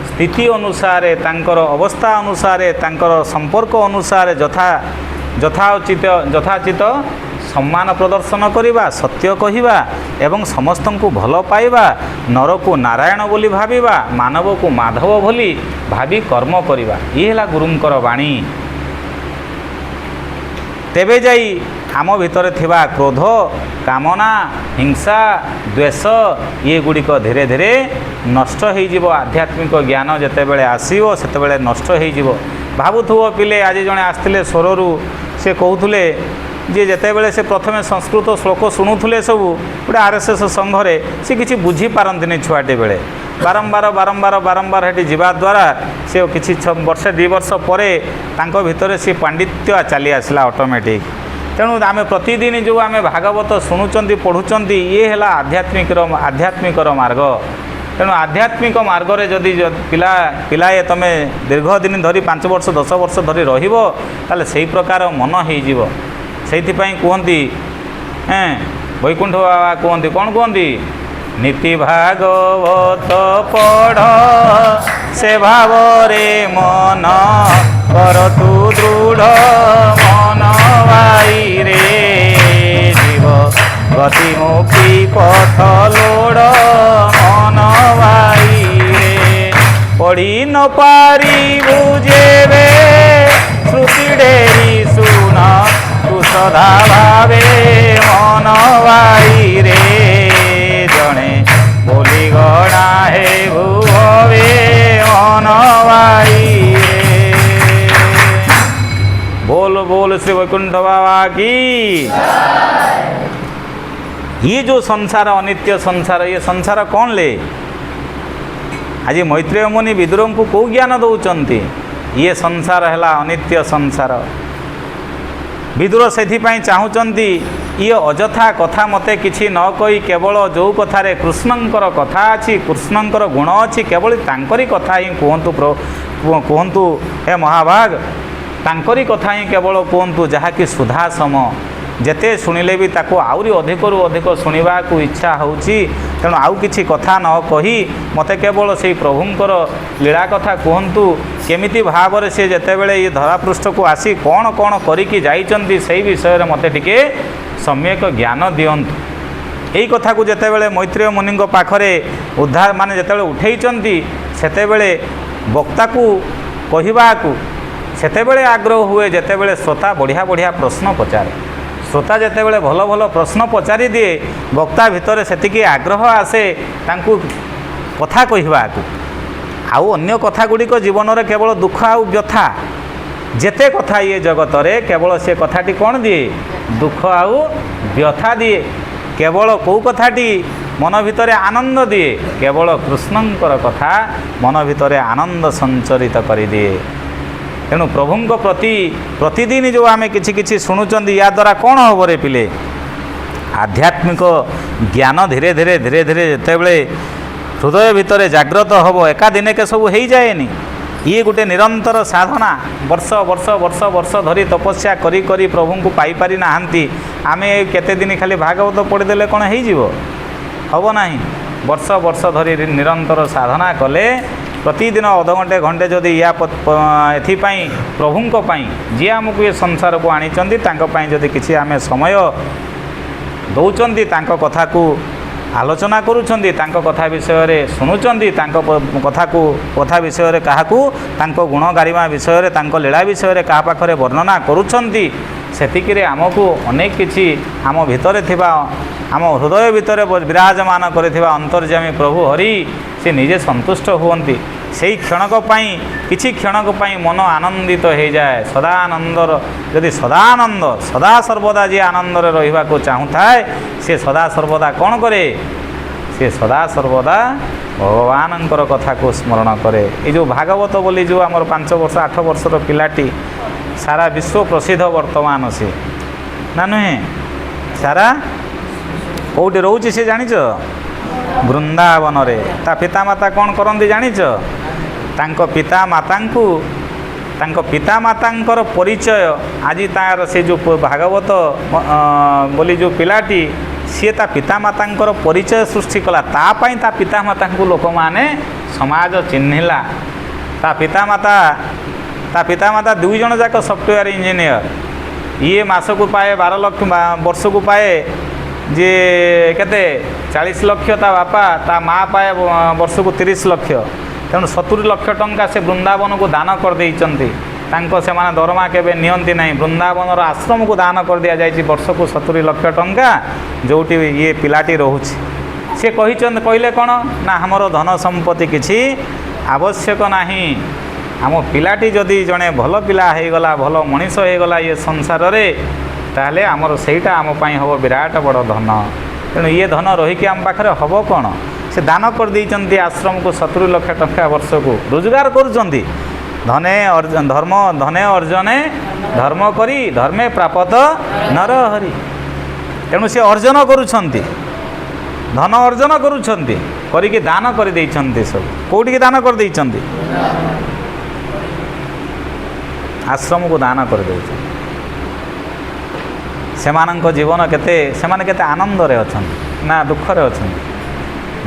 ସ୍ଥିତି ଅନୁସାରେ, ତାଙ୍କର ଅବସ୍ଥା ଅନୁସାରେ, ତାଙ୍କର ସମ୍ପର୍କ ଅନୁସାରେ ଯଥାଚିତ ସମ୍ମାନ ପ୍ରଦର୍ଶନ କରିବା, ସତ୍ୟ କହିବା ଏବଂ ସମସ୍ତଙ୍କୁ ଭଲ ପାଇବା, ନରକୁ ନାରାୟଣ ବୋଲି ଭାବିବା, ମାନବକୁ ମାଧବ ବୋଲି ଭାବି କର୍ମ କରିବା। ଇଏ ହେଲା ଗୁରୁଙ୍କର ବାଣୀ। ତେବେ ଯାଇ ଆମ ଭିତରେ ଥିବା କ୍ରୋଧ, କାମନା, ହିଂସା, ଦ୍ୱେଷ ଏଗୁଡ଼ିକ ଧୀରେ ଧୀରେ ନଷ୍ଟ ହୋଇଯିବ। ଆଧ୍ୟାତ୍ମିକ ଜ୍ଞାନ ଯେତେବେଳେ ଆସିବ ସେତେବେଳେ ନଷ୍ଟ ହୋଇଯିବ। ଭାବୁଥିବ ପିଲେ, ଆଜି ଜଣେ ଆସିଥିଲେ ସ୍ୱରରୁ, ସେ କହୁଥିଲେ ଯେ ଯେତେବେଳେ ସେ ପ୍ରଥମେ ସଂସ୍କୃତ ଶ୍ଲୋକ ଶୁଣୁଥିଲେ ସବୁ ଗୋଟେ RSS ସଂଘରେ, ସେ କିଛି ବୁଝିପାରନ୍ତିନି ଛୁଆଟି ବେଳେ। ବାରମ୍ବାର ସେଠି ଯିବା ଦ୍ୱାରା ସେ କିଛି ବର୍ଷେ 2 ବର୍ଷ ପରେ ତାଙ୍କ ଭିତରେ ସେ ପାଣ୍ଡିତ୍ୟ ଚାଲି ଆସିଲା ଅଟୋମେଟିକ୍। ତେଣୁ ଆମେ ପ୍ରତିଦିନ ଯେଉଁ ଆମେ ଭାଗବତ ଶୁଣୁଛନ୍ତି, ପଢ଼ୁଛନ୍ତି, ଇଏ ହେଲା ଆଧ୍ୟାତ୍ମିକର ମାର୍ଗ। ତେଣୁ ଆଧ୍ୟାତ୍ମିକ ମାର୍ଗରେ ଯଦି ପିଲାଏ ତମେ ଦୀର୍ଘ ଦିନ ଧରି 5 ବର୍ଷ 10 ବର୍ଷ ଧରି ରହିବ, ତାହେଲେ ସେହି ପ୍ରକାର ମନ ହୋଇଯିବ। ସେଇଥିପାଇଁ କୁହନ୍ତି, ବୈକୁଣ୍ଠ ବାବା କୁହନ୍ତି, କ'ଣ କୁହନ୍ତି? ନୀତି ଭାଗବତ ପଢ଼ ସେ ଭାବରେ ମନ କର ତୁ ଦୃଢ଼ ମନ ଭାଇରେ ଜୀବ ଗତି ମୁକ୍ତି ପଥ ଲୋଡ଼ ମନ ଭାଇରେ ପଢ଼ି ନ ପାରିବୁ ଯେବେ ଶ୍ରୁତି ଡେରି ଶୁଣ ତୁ ସଦା ଭାବେ ମନ ଭାଇରେ ଜଣେ ବୋଲି ଗଣା ହେବୁ ଭବେ ମନ ଭାଇରେ। बोल बोल श्री वैकुंठ बाबा की। ये जो संसार अनित्य संसार, ये संसार कौन ले? आज मैत्रेय मुनि विदुर को कौ ज्ञान दौरान? ये संसार है अनित्य संसार। विदुर से चाहूँगी ये अजथा कथा मते किछि न कही केवल जो कथार कृष्णंकर कथा अच्छी, कृष्णंकर गुण अच्छी, केवल तांकरी कथा ही कहतु हे महाभाग, तांकरी कथा ही केवल कहतु जहाँकि सुधा सम। जेते शुणिले भी ताको आउरी अधिकरू अधिक शुणा को इच्छा होउची। तेणु आउ किछि कथा न कही मते केवल से प्रभुंकर लीला कथा कहतु, केमिति भावरे से जेतेबेले ये धरापृष्ठ को आसी कौन कौन करिकी जाइचंती सेही विषय रे मते टिके सम्यक ज्ञान दियंतु। एही कथा को जेतेबेले मैत्रेय मुनि पाखरे उद्धार माने जेतेबेले उठेइचंती सेतेबेले वक्ता को कहिबाकू सेतेबेले आग्रह हुए, जेतेबेले श्रोता बढ़िया बढ़िया प्रश्न पचारे। श्रोता जेतेबेले भल भल प्रश्न पचारि दिए, वक्ता भितर सेतिकी आग्रह आसे तांकू कथा कहिबाकू। आउ अन्य कथा गुड़िक जीवन में केवल दुख आउ व्यथा, जेते कथा ये जगत रे केवल से कथाटी कौन दिए? दुख आउ व्यथा दिए। केवल कौ कथाटी मन भितर आनंद दिए? केवल कृष्णंकर कथा मन भितर आनंद संचरित कर दिए। तेणु प्रभुंक प्रति प्रतिदिन जो आम कि शुणुंट या द्वारा कौन हम रे पिले? आध्यात्मिक ज्ञान धीरे धीरे धीरे धीरे जितेबले हृदय भितर जाग्रत हम, एका दिने के सब हो जाएनि। ये गोटे निरंतर साधना, वर्ष वर्ष वर्ष वर्ष धरी तपस्या करी करी प्रभु को पाई पारि नाहांती। आमे केते दिन खाली भागवत पढ़ीदेले कौन हो? हम ना। वर्ष वर्ष धरी निरंतर साधना कले प्रतिदिन अध घंटे घंटे जदि या एथिपाई प्रभुंक पाई जी आमको ये संसार को आनीचंती तांको पाई जदि किछि आमे समय दौचंती, तांको कथा को आलोचना करुछंती, तांको कथा विषय रे शुणुचंती, तांको कथा विषय रे काहाकू तांको गुण गारिमा विषय रे, तांको लीला विषय रे काहा पाखरे वर्णना करुछंती, सेतिकिरे आमको अनेक किछि आम भितरे थिबा आम हृदय भितर विराजमान करिथिबा अंतर्यामी प्रभु हरि से निजे संतुष्ट हुवंती। सेही क्षणक पाई किछि क्षणक पाई मन आनंदित हो जाए। सदानंदर यदि सदानंद सदा सर्वदा जी आनंदर रहिबा को चाहूँ थाए, से सदा सर्वदा कौन करे? से सदा सर्वदा ଭଗବାନଙ୍କର କଥାକୁ ସ୍ମରଣ କରେ। ଏ ଯେଉଁ ଭାଗବତ ବୋଲି ଯେଉଁ ଆମର 5 ବର୍ଷ 8 ବର୍ଷର ପିଲାଟି ସାରା ବିଶ୍ୱ ପ୍ରସିଦ୍ଧ ବର୍ତ୍ତମାନ ସେ ନା ନୁହେଁ, ସାରା କେଉଁଠି ରହୁଛି ସେ ଜାଣିଛ? ବୃନ୍ଦାବନରେ। ତା ପିତାମାତା କ'ଣ କରନ୍ତି ଜାଣିଛ? ତାଙ୍କ ପିତାମାତାଙ୍କର ପରିଚୟ ଆଜି ତାର ସେ ଯେଉଁ ଭାଗବତ ବୋଲି ଯେଉଁ ପିଲାଟି ସିଏ ତା ପିତାମାତାଙ୍କର ପରିଚୟ ସୃଷ୍ଟି କଲା। ତା ପାଇଁ ତା ପିତାମାତାଙ୍କୁ ଲୋକମାନେ ସମାଜ ଚିହ୍ନିଲା। ତା ପିତାମାତା 2 ଜଣ ଯାକ ସଫ୍ଟୱେୟାର ଇଞ୍ଜିନିୟର। ଇଏ ମାସକୁ ପାଏ 12 ଲକ୍ଷ, ବର୍ଷକୁ ପାଏ ଯେ କେତେ 40 ଲକ୍ଷ ତା ବାପା, ତା ମା' ପାଏ ବର୍ଷକୁ 30 ଲକ୍ଷ। ତେଣୁ 70 ଲକ୍ଷ ଟଙ୍କା ସେ ବୃନ୍ଦାବନକୁ ଦାନ କରିଦେଇଛନ୍ତି। ସେମାନେ ଦରମା କେବେ ନିଅନ୍ତି ନାହିଁ। ବୃନ୍ଦାବନର ଆଶ୍ରମକୁ ଦାନ କରିଦିଆଯାଇଛି ବର୍ଷକୁ 70 ଲକ୍ଷ ଟଙ୍କା, ଯେଉଁଠି ଇଏ ପିଲାଟି ରହୁଛି। ସେ କହିଲେ କ'ଣ ନା ଆମର ଧନ ସମ୍ପତ୍ତି କିଛି ଆବଶ୍ୟକ ନାହିଁ। ଆମ ପିଲାଟି ଯଦି ଜଣେ ଭଲ ପିଲା ହେଇଗଲା, ଭଲ ମଣିଷ ହେଇଗଲା ଏ ସଂସାରରେ, ତାହେଲେ ଆମର ସେଇଟା ଆମ ପାଇଁ ହେବ ବିରାଟ ବଡ଼ ଧନ। ତେଣୁ ଇଏ ଧନ ରହିକି ଆମ ପାଖରେ ହେବ କ'ଣ? ସେ ଦାନ କରିଦେଇଛନ୍ତି ଆଶ୍ରମକୁ 70 ଲକ୍ଷ ଟଙ୍କା ବର୍ଷକୁ। ରୋଜଗାର କରୁଛନ୍ତି। ଧନେ ଅର୍ଜନେ ଧର୍ମ କରି ଧର୍ମେ ପ୍ରାପତ ନର ହରି। ତେଣୁ ସେ ଅର୍ଜନ କରୁଛନ୍ତି, ଧନ ଅର୍ଜନ କରୁଛନ୍ତି, କରିକି ଦାନ କରିଦେଇଛନ୍ତି। ସବୁ କେଉଁଠିକି ଦାନ କରିଦେଇଛନ୍ତି? ଆଶ୍ରମକୁ ଦାନ କରିଦେଇଛନ୍ତି। ସେମାନଙ୍କ ଜୀବନ ସେମାନେ କେତେ ଆନନ୍ଦରେ ଅଛନ୍ତି ନା ଦୁଃଖରେ ଅଛନ୍ତି?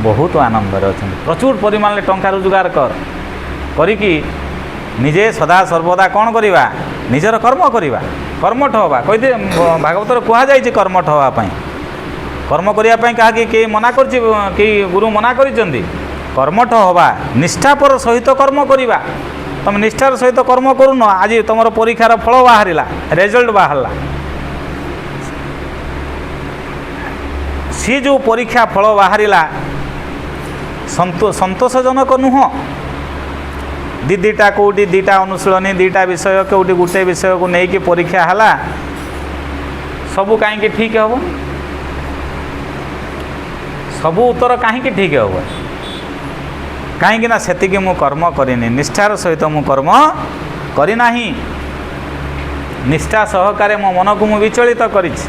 ବହୁତ ଆନନ୍ଦରେ ଅଛନ୍ତି। ପ୍ରଚୁର ପରିମାଣରେ ଟଙ୍କା ରୋଜଗାର କରିକି ନିଜେ ସଦା ସର୍ବଦା କ'ଣ କରିବା? ନିଜର କର୍ମ କରିବା, କର୍ମଠ ହେବା। କହିଦିଏ ଭାଗବତରେ କୁହାଯାଇଛି କର୍ମଠ ହେବା ପାଇଁ। କର୍ମ କରିବା ପାଇଁ କାହାକି କେହି ମନା କରିଛି? କେହି ଗୁରୁ ମନା କରିଛନ୍ତି? କର୍ମଠ ହେବା, ନିଷ୍ଠାପର ସହିତ କର୍ମ କରିବା। ତୁମେ ନିଷ୍ଠାର ସହିତ କର୍ମ କରୁନ, ଆଜି ତୁମର ପରୀକ୍ଷାର ଫଳ ବାହାରିଲା, ରେଜଲ୍ଟ ବାହାରିଲା। ସିଏ ଯେଉଁ ପରୀକ୍ଷା ଫଳ ବାହାରିଲା ସନ୍ତୋଷଜନକ ନୁହଁ। ଦିଟା କେଉଁଠି 2ଟା ଅନୁଶୀଳନୀ, 2ଟା ବିଷୟ, କେଉଁଠି ଗୋଟେ ବିଷୟକୁ ନେଇକି ପରୀକ୍ଷା ହେଲା। ସବୁ କାହିଁକି ଠିକ୍ ହେବ? ସବୁ ଉତ୍ତର କାହିଁକି ଠିକ୍ ହେବ? କାହିଁକି ନା ସେତିକି ମୁଁ କର୍ମ କରିନି, ନିଷ୍ଠାର ସହିତ ମୁଁ କର୍ମ କରିନାହିଁ। ନିଷ୍ଠା ସହକାରେ ମୋ ମନକୁ ମୁଁ ବିଚଳିତ କରିଛି।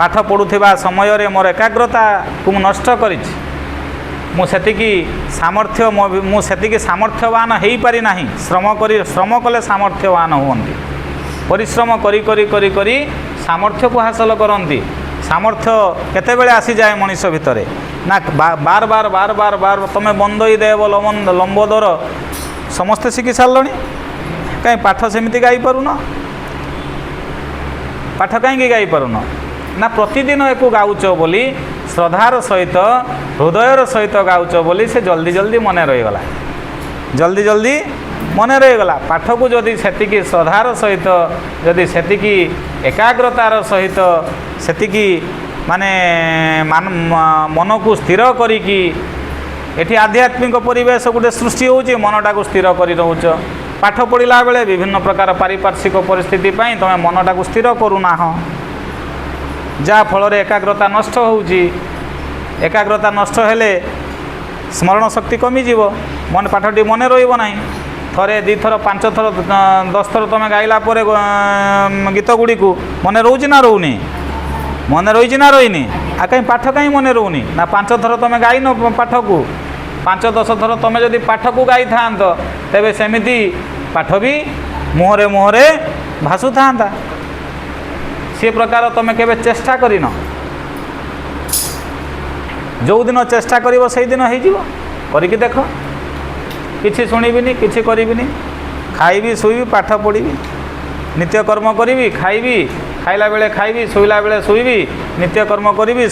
ପାଠ ପଢ଼ୁଥିବା ସମୟରେ ମୋର ଏକାଗ୍ରତାକୁ ମୁଁ ନଷ୍ଟ କରିଛି। ମୁଁ ସେତିକି ସାମର୍ଥ୍ୟବାନ ହେଇପାରି ନାହିଁ। ଶ୍ରମ କଲେ ସାମର୍ଥ୍ୟବାନ ହୁଅନ୍ତି। ପରିଶ୍ରମ କରି ସାମର୍ଥ୍ୟକୁ ହାସଲ କରନ୍ତି। ସାମର୍ଥ୍ୟ କେତେବେଳେ ଆସିଯାଏ ମଣିଷ ଭିତରେ ନା ବାର ତୁମେ ବନ୍ଦଇ ଦେବ ଲମ୍ବୋଦର ସମସ୍ତେ ଶିଖି ସାରିଲଣି, କାହିଁ ପାଠ ସେମିତି ଗାଇପାରୁନ? ପାଠ କାହିଁକି ଗାଇପାରୁନ? ନା ପ୍ରତିଦିନ ଏକୁ ଗାଉଛ ବୋଲି, ଶ୍ରଦ୍ଧାର ସହିତ ହୃଦୟର ସହିତ ଗାଉଛ ବୋଲି ସେ ଜଲ୍ଦି ମନେ ରହିଗଲା। ଜଲ୍ଦି ମନେ ରହିଗଲା। ପାଠକୁ ଯଦି ସେତିକି ଶ୍ରଦ୍ଧାର ସହିତ, ଯଦି ସେତିକି ଏକାଗ୍ରତାର ସହିତ, ସେତିକି ମନକୁ ସ୍ଥିର କରିକି, ଏଠି ଆଧ୍ୟାତ୍ମିକ ପରିବେଶ ଗୋଟେ ସୃଷ୍ଟି ହେଉଛି, ମନଟାକୁ ସ୍ଥିର କରି ରହୁଛ। ପାଠ ପଢ଼ିଲା ବେଳେ ବିଭିନ୍ନ ପ୍ରକାର ପାରିପାର୍ଶ୍ୱିକ ପରିସ୍ଥିତି ପାଇଁ ତୁମେ ମନଟାକୁ ସ୍ଥିର କରୁନାହଁ, ଯାହା ଫଳରେ ଏକାଗ୍ରତା ନଷ୍ଟ ହେଉଛି। ଏକାଗ୍ରତା ନଷ୍ଟ ହେଲେ ସ୍ମରଣ ଶକ୍ତି କମିଯିବ, ପାଠଟି ମନେ ରହିବ ନାହିଁ। ଥରେ 2 ଥର 5 ଥର 10 ଥର ତୁମେ ଗାଇଲା ପରେ ଗୀତ ଗୁଡ଼ିକୁ ମନେ ରହୁଛି ନା ରହୁନି? ମନେ ରହିଛି ନା ରହିନି? ଆଉ କାହିଁ ପାଠ କାହିଁ ମନେ ରହୁନି? ନା 5 ଥର ତୁମେ ଗାଇନ ପାଠକୁ। 5-10 ଥର ତୁମେ ଯଦି ପାଠକୁ ଗାଇଥାନ୍ତ, ତେବେ ସେମିତି ପାଠ ବି ମୁହଁରେ ଭାସୁଥାନ୍ତା। ସେ ପ୍ରକାର ତୁମେ କେବେ ଚେଷ୍ଟା କରିନ। ଯେଉଁଦିନ ଚେଷ୍ଟା କରିବ ସେଇଦିନ ହେଇଯିବ। କରିକି ଦେଖ। କିଛି ଶୁଣିବିନି, କିଛି କରିବିନି, ଖାଇବି, ଶୋଇବି, ପାଠ ପଢ଼ିବି, ନିତ୍ୟକର୍ମ କରିବି, ଖାଇବି, ଖାଇଲା ବେଳେ ଖାଇବି, ଶୋଇଲା ବେଳେ ଶୋଇବି, ନିତ୍ୟକର୍ମ କରିବି,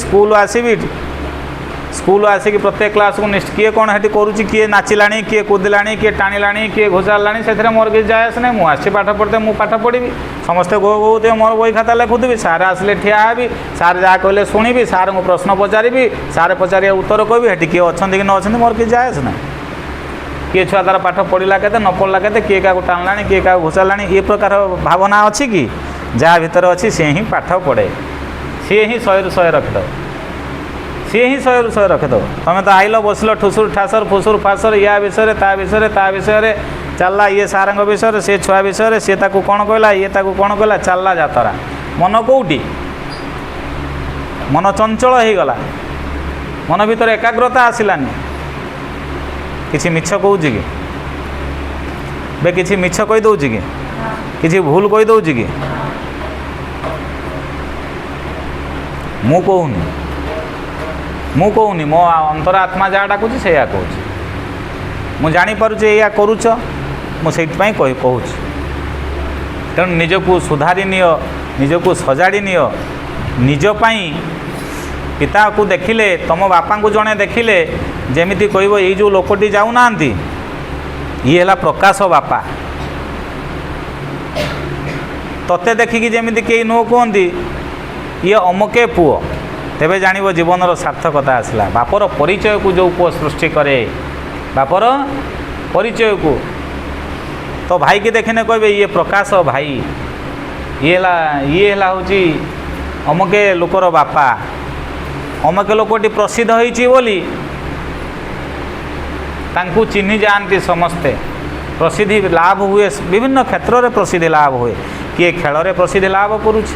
ସ୍କୁଲ ଆସିକି ପ୍ରତ୍ୟେକ କ୍ଲାସ୍କୁ କିଏ କ'ଣ ସେଠି କରୁଛି, କିଏ ନାଚିଲାଣି, କିଏ କୁଦିଲାଣି, କିଏ ଟାଣିଲାଣି, କିଏ ଘୋଷାରିଲାଣି, ସେଥିରେ ମୋର କିଛି ଯାଏ ଆସେ ନାହିଁ। ମୁଁ ଆସିଛି ପାଠ ପଢ଼ିତେ, ମୁଁ ପାଠ ପଢ଼ିବି। ସମସ୍ତେ ଘୋଉଥିବେ, ମୋର ବହି ଖାତା ଲେଖୁଥିବି। ସାର୍ ଆସିଲେ ଠିଆ ହେବି, ସାର୍ ଯାହା କହିଲେ ଶୁଣିବି, ସାର୍ଙ୍କୁ ପ୍ରଶ୍ନ ପଚାରିବି, ସାର୍ ପଚାରିବା ଉତ୍ତର କହିବି। ସେଠି କିଏ ଅଛନ୍ତି କି ନ ଅଛନ୍ତି ମୋର କିଛି ଯାଏ ଆସେ ନାହିଁ। କିଏ ଛୁଆ ତାର ପାଠ ପଢ଼ିଲା କେତେ, ନ ପଢ଼ିଲା କେତେ, କିଏ କାହାକୁ ଟାଣିଲାଣି, କିଏ କାହାକୁ ଘୋଷାରିଲାଣି, ଏ ପ୍ରକାର ଭାବନା ଅଛି କି? ଯାହା ଭିତରେ ଅଛି ସିଏ ହିଁ ପାଠ ପଢ଼େ, ସିଏ ହିଁ 100ରୁ 100 ରଖିଦେବ। सी ही 100 रखिदेव। तुम तो आइल बसिल ठुसुर ठासर फुसुर फासर या विषय ता विषय चलला ये सार विषय सी छुआ विषय सी ताकू कौन कहला ये ताकू कौन कहला चलला जातरा मन कौटी मन चंचल हो गला मन भीतर एकाग्रता आसलानी किसी मिछ कहूँ कि बे किसी मिछ कहीदे कि किसी भूल कहीदे कि मु कहूनी मो अंतरात्मा जहाँ डाकुच से कहूँ मु जानीपारे या करुच मुझे कहूँ तेणु निजक सुधारी नियो निजक सजाड़ी नियो निजपाई पिता को देखिले तुम बापा को जड़े देखिले जमीती कह ये जो लोकटी जाऊना ये है प्रकाश बापा तोते देखिकी जमीती कई नुह कहती ये अमुके पुओ तेबे जानिबो जीवनर सार्थकता आसला। बापर परिचय को जो पुओ सृष्टि करे बापर परिचय को तो भाई की देखने कहे ये प्रकाश भाई ये हूँ अमुके लोकर बापा अमुके लोकटी प्रसिद्ध होइछि बोली तांकु चिन्हि जानती समस्ते प्रसिद्धि लाभ हुए विभिन्न क्षेत्र में प्रसिद्धि लाभ हुए किए खेल में प्रसिद्धि लाभ करुच्ची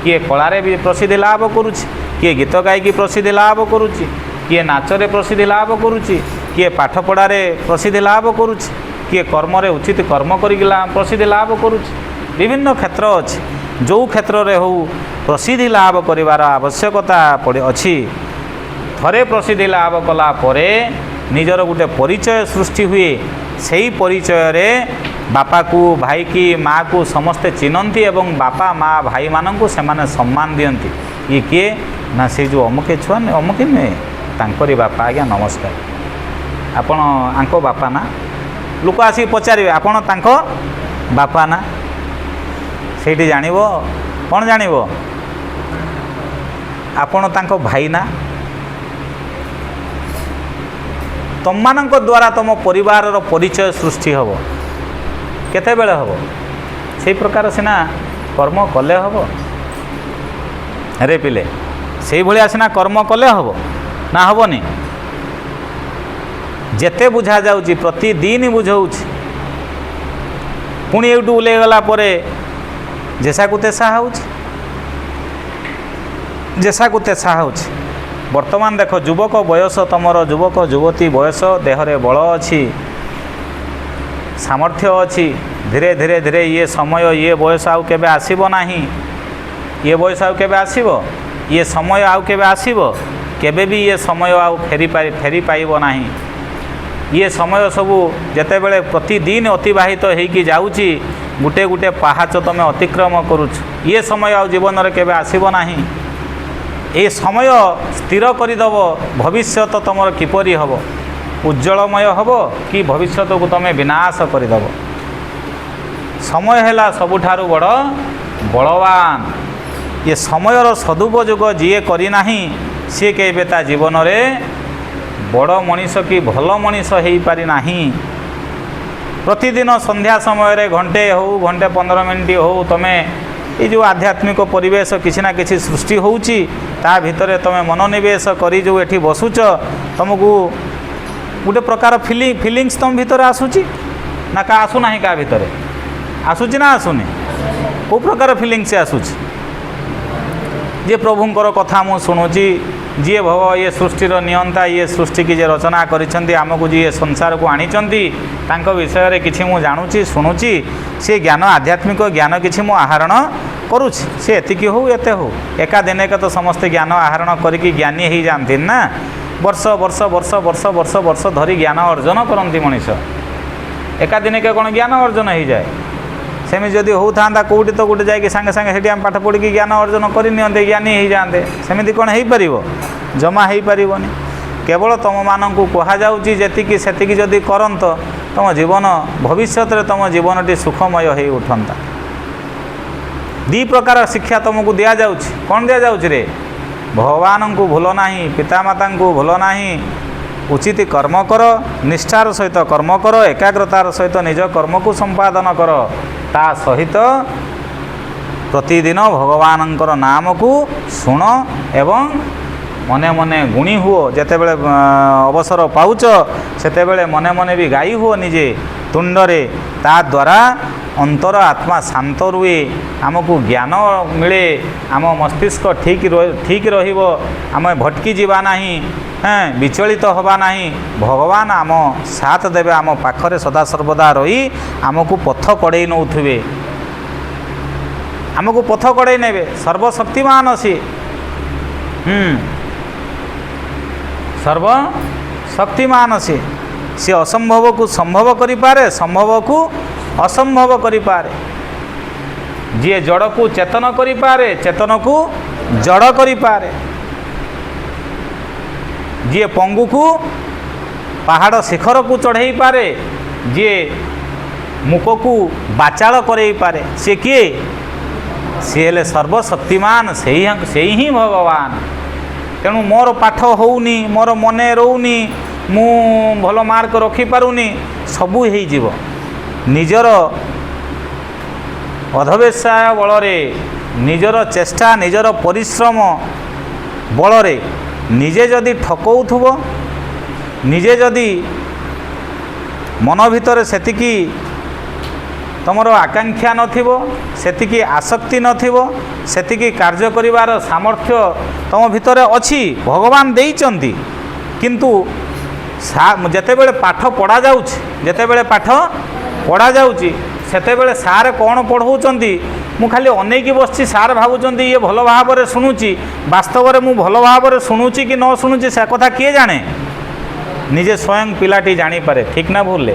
किए कलारे भी प्रसिद्धि लाभ करुच्ची किए गीत गायकी प्रसिद्धि लाभ करुच्ची किए नाचरे प्रसिद्धि लाभ करुच्ची किए पाठ पढ़ारे प्रसिद्धि लाभ करुच्ची किए कर्म उचित कर्म कर प्रसिद्धि लाभ करुच्ची विभिन्न क्षेत्र अच्छी जो क्षेत्र में हो प्रसिद्धि लाभ करिवार आवश्यकता अच्छी थरे प्रसिद्धि लाभ कला परे निजर गोटे परिचय सृष्टि हुए सही परिचय रे बापा को भाई की माँ को समस्ते चिन्हती एवं बापा माँ भाई मानक से माने सम्मान दियंती ये किए ना से जो अमुके छुआ अमुके नुहे तांकरी बापा आज्ञा नमस्कार आपण आंको बापा ना लोक आसिक पचारे आपण तांको बापा ना सेठी जानिबो कौन जानिबो आपण तांको भाई ना तुम मानक द्वारा तुम परिवार परिचय सृष्टि हम केते बेले हम से प्रकार सिना कर्म कले हम अरे पिले से भाया सिना कर्म कले हम ना हेनी जेते बुझा जाउची प्रतिदिन बुझाऊँच पुणी एटू ओल्हे गला परे जेसा को तेसा होउची वर्तमान देख युवक बयस तुमर युवक युवती बयस देहरे बल अच्छी सामर्थ्य अच्छी धीरे धीरे धीरे ये समय ये बयस आउ केबे आसीबो नाही ये बयस आउ केबे आसीबो ये समय आउ केबे आसीबो केबे भी ये समय आउ फेरी पाइबो नाही ये समय सबू जेते बेले प्रतिदिन अतिबाहित होइकी जाउची गुटे गुटे पहाच तमे अतिक्रम करूछ ये समय आउ जीवन रे केबे आसीबो नाही ये समय स्थिर करदेव भविष्य तुम किपरि हम उज्जवलमय हम कि भविष्य को तुम विनाश करदेव समय है सबुठारु बड़ बलवान ये समयर सदुपयोग जी करना सी केबे ता जीवन रे बड़ मनीष कि भल मनीष हो पारि नाही। प्रतिदिन संध्या समय घंटे हो घंटे 15 मिनिट हो तुम ये जो आध्यात्मिक परिवेश किसी ना किसी सृष्टि होउची ता भितर तुम मनोनिवेश करी जो एठी बसुच तुमको गोटे प्रकार फिलिंग्स तुम भितर आसूची ना का आसुना का भितर आसूची ना आसुनी को प्रकार फिलिंग्स आसूची जे प्रभुंकर कथा मु शुणुची जी भव ये सृष्टिर नियंता ये सृष्टि की जे रचना करिसेंती आमको जी संसार को आनिचंती तांको विषय रे किछि मु जानुची शुणुची से ज्ञान आध्यात्मिक ज्ञान किछि मु आहरण करुछि से एतिकी हो एते हो एका दिने का तो समस्त ज्ञान आहरण करिकी ज्ञानी ही जानती ना वर्ष वर्ष वर्ष वर्ष वर्ष वर्ष धरी ज्ञान अर्जन करती मनीष एका दिने के कौन ज्ञान अर्जन हो जाए सेमि जदि होता कौटी तो गोटे जाकि सांगे सांगे से पाठ पढ़ी ज्ञान अर्जन करनी ज्ञानी हो जाते सेमती कौन हो पार जमा हो पारनि केवल तुम मानक कहुच्छी जी से जदि करत तुम जीवन भविष्य तुम जीवनटी सुखमय हो उठंता दी प्रकार शिक्षा तुमको दि जाऊँ कौन दि जाऊँ रे भगवान को भूल ना पितामाता को भूल ना उचित कर्म कर निष्ठार सहित कर्म कर एकाग्रतार सहित निज कर्म को संपादन कर ता सहित प्रतिदिन भगवानंकर नाम को शुण एवं ମନେ ମନେ ଗୁଣି ହୁଅ, ଯେତେବେଳେ ଅବସର ପାଉଛ ସେତେବେଳେ ମନେ ମନେ ବି ଗାଇ ହୁଅ ନିଜେ ତୁଣ୍ଡରେ। ତା ଦ୍ୱାରା ଅନ୍ତର ଆତ୍ମା ଶାନ୍ତ ରୁହେ, ଆମକୁ ଜ୍ଞାନ ମିଳେ, ଆମ ମସ୍ତିଷ୍କ ଠିକ୍ ରହିବ, ଆମେ ଭଟକି ଯିବା ନାହିଁ, ବିଚଳିତ ହେବା ନାହିଁ। ଭଗବାନ ଆମ ସାଥ ଦେବେ, ଆମ ପାଖରେ ସଦାସର୍ବଦା ରହି ଆମକୁ ପଥ କଢ଼େଇ ନେଉଥିବେ, ଆମକୁ ପଥ କଢ଼େଇ ନେବେ। ସର୍ବଶକ୍ତିମାନ ସିଏ, ସର୍ବଶକ୍ତିମାନ ସିଏ ଅସମ୍ଭବକୁ ସମ୍ଭବ କରିପାରେ, ସମ୍ଭବକୁ ଅସମ୍ଭବ କରିପାରେ। ଯିଏ ଜଡ଼କୁ ଚେତନ କରିପାରେ, ଚେତନକୁ ଜଡ଼ କରିପାରେ। ଯିଏ ପଙ୍ଗୁକୁ ପାହାଡ଼ ଶିଖରକୁ ଚଢ଼େଇ ପାରେ, ଯିଏ ମୁକକୁ ବାଚାଳ କରେଇ ପାରେ, ସେ କିଏ? ସିଏ ହେଲେ ସର୍ବଶକ୍ତିମାନ, ସେଇ ହିଁ ଭଗବାନ। ତେଣୁ ମୋର ପାଠ ହେଉନି, ମୋର ମନେ ରହୁନି, ମୁଁ ଭଲ ମାର୍କ ରଖିପାରୁନି, ସବୁ ହେଇଯିବ ନିଜର ଅଧବେଶାୟ ବଳରେ, ନିଜର ଚେଷ୍ଟା, ନିଜର ପରିଶ୍ରମ ବଳରେ। ନିଜେ ଯଦି ଠକଉଥିବ, ନିଜେ ଯଦି ମନ ଭିତରେ ସେତିକି ତୁମର ଆକାଂକ୍ଷା ନଥିବ, ସେତିକି ଆସକ୍ତି ନଥିବ, ସେତିକି କାର୍ଯ୍ୟ କରିବାର ସାମର୍ଥ୍ୟ ତୁମ ଭିତରେ ଅଛି, ଭଗବାନ ଦେଇଛନ୍ତି। କିନ୍ତୁ ଯେତେବେଳେ ପାଠ ପଢ଼ାଯାଉଛି ସେତେବେଳେ ସାର୍ କ'ଣ ପଢ଼ଉଛନ୍ତି, ମୁଁ ଖାଲି ଅନେଇକି ବସିଛି, ସାର୍ ଭାବୁଛନ୍ତି ଇଏ ଭଲ ଭାବରେ ଶୁଣୁଛି, ବାସ୍ତବରେ ମୁଁ ଭଲ ଭାବରେ ଶୁଣୁଛି କି ନ ଶୁଣୁଛି ସେ କଥା କିଏ ଜାଣେ? ନିଜେ ସ୍ୱୟଂ ପିଲାଟି ଜାଣିପାରେ, ଠିକ୍ ନା ଭୁଲରେ।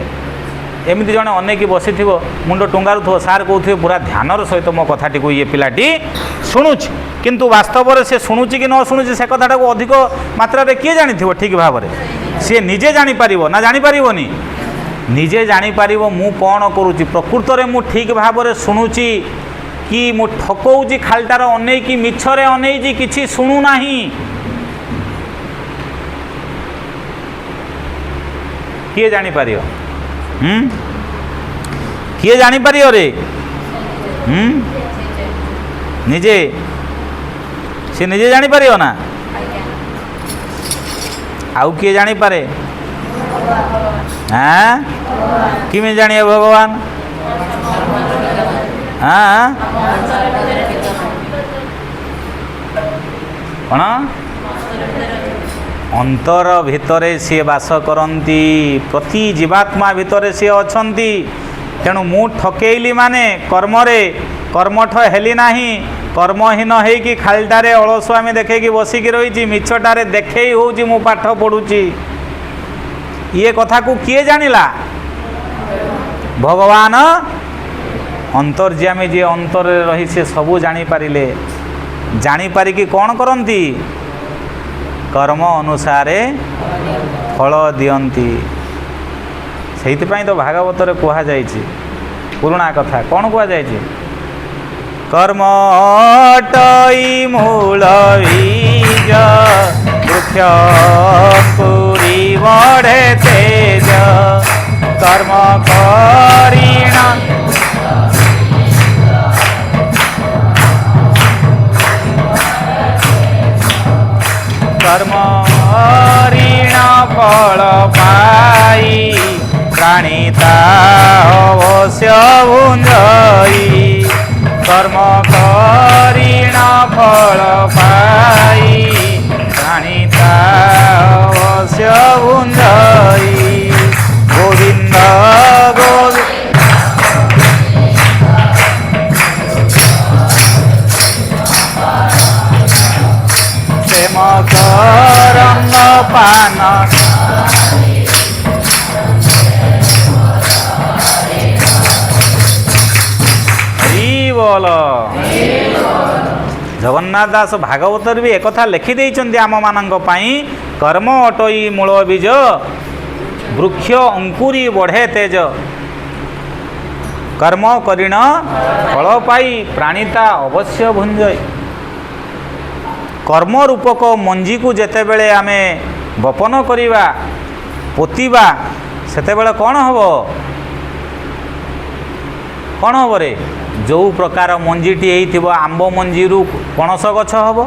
ଏମିତି ଜଣେ ଅନେଇକି ବସିଥିବ, ମୁଣ୍ଡ ଟୁଙ୍ଗାରୁଥିବ, ସାର୍ କହୁଥିବେ ପୁରା ଧ୍ୟାନର ସହିତ ମୋ କଥାଟିକୁ ଇଏ ପିଲାଟି ଶୁଣୁଛି, କିନ୍ତୁ ବାସ୍ତବରେ ସେ ଶୁଣୁଛି କି ନ ଶୁଣୁଛି ସେ କଥାଟାକୁ ଅଧିକ ମାତ୍ରାରେ କିଏ ଜାଣିଥିବ ଠିକ୍ ଭାବରେ? ସିଏ ନିଜେ ଜାଣିପାରିବ ନା ଜାଣିପାରିବନି? ନିଜେ ଜାଣିପାରିବ ମୁଁ କ'ଣ କରୁଛି, ପ୍ରକୃତରେ ମୁଁ ଠିକ୍ ଭାବରେ ଶୁଣୁଛି କି ମୁଁ ଠକଉଛି, ଖାଲିଟାର ଅନେଇକି ମିଛରେ ଅନେଇଛି, କିଛି ଶୁଣୁନାହିଁ। କିଏ ଜାଣିପାରିବ? କିଏ ଜାଣିପାରିବ ରେ? ନିଜେ, ସେ ନିଜେ ଜାଣିପାରିବ ନା? ଆଉ କିଏ ଜାଣିପାରେ? କେମିତି ଜାଣିବେ ଭଗବାନ? କ'ଣ? ଅନ୍ତର ଭିତରେ ସିଏ ବାସ କରନ୍ତି, ପ୍ରତି ଜୀବାତ୍ମା ଭିତରେ ସିଏ ଅଛନ୍ତି। ତେଣୁ ମୁଁ ଠକେଇଲି ମାନେ କର୍ମଠ ହେଲି ନାହିଁ, କର୍ମହୀନ ହେଇକି ଖାଲିଟାରେ ଅଳସୁଆମୀ ଦେଖେଇକି ବସିକି ରହିଛି, ମିଛଟାରେ ଦେଖେଇ ହେଉଛି ମୁଁ ପାଠ ପଢ଼ୁଛି। ଇଏ କଥାକୁ କିଏ ଜାଣିଲା? ଭଗବାନ ଅନ୍ତର୍ଯ୍ୟାମୀ, ଯିଏ ଅନ୍ତରରେ ରହି ସେ ସବୁ ଜାଣିପାରିଲେ। ଜାଣିପାରିକି କ'ଣ କରନ୍ତି? କର୍ମ ଅନୁସାରେ ଫଳ ଦିଅନ୍ତି। ସେଇଥିପାଇଁ ତ ଭାଗବତରେ କୁହାଯାଇଛି, ପୁରୁଣା କଥା କ'ଣ କୁହାଯାଇଛି? କର୍ମ ଅଟଇ ମୂଳ ବୀଜ, ବୃକ୍ଷ ପୁରୀ ବଢ଼େ ତେଜ, କର୍ମ କରିଣ କର୍ମ ঋଣ ଫଳ ପାଇ, ପ୍ରାଣୀ ତା ଅବଶ୍ୟ ଭୁଞ୍ଜଇ। କର୍ମ କରିଣ ଫଳ ପାଇ, ପ୍ରାଣୀ ତା ଅବଶ୍ୟ ଭୁଞ୍ଜଇ। ଗୋବିନ୍ଦ ରଙ୍ଗ ପାନ ବୋଲ। ଜଗନ୍ନାଥ ଦାସ ଭାଗବତରେ ବି ଏକଥା ଲେଖିଦେଇଛନ୍ତି ଆମମାନଙ୍କ ପାଇଁ। କର୍ମ ଅଟଇ ମୂଳ ବୀଜ, ବୃକ୍ଷ ଅଙ୍କୁରି ବଢ଼େ ତେଜ। କର୍ମ କରିଣ ଫଳ ପାଇ, ପ୍ରାଣୀତା ଅବଶ୍ୟ ଭୁଞ୍ଜଇ। କର୍ମ ରୂପକ ମଞ୍ଜିକୁ ଯେତେବେଳେ ଆମେ ବପନ କରିବା, ପୋତିବା, ସେତେବେଳେ କ'ଣ ହେବ? କ'ଣ ହେବ ରେ? ଯେଉଁ ପ୍ରକାର ମଞ୍ଜିଟି ହେଇଥିବ, ଆମ୍ବ ମଞ୍ଜିରୁ ପଣସ ଗଛ ହେବ,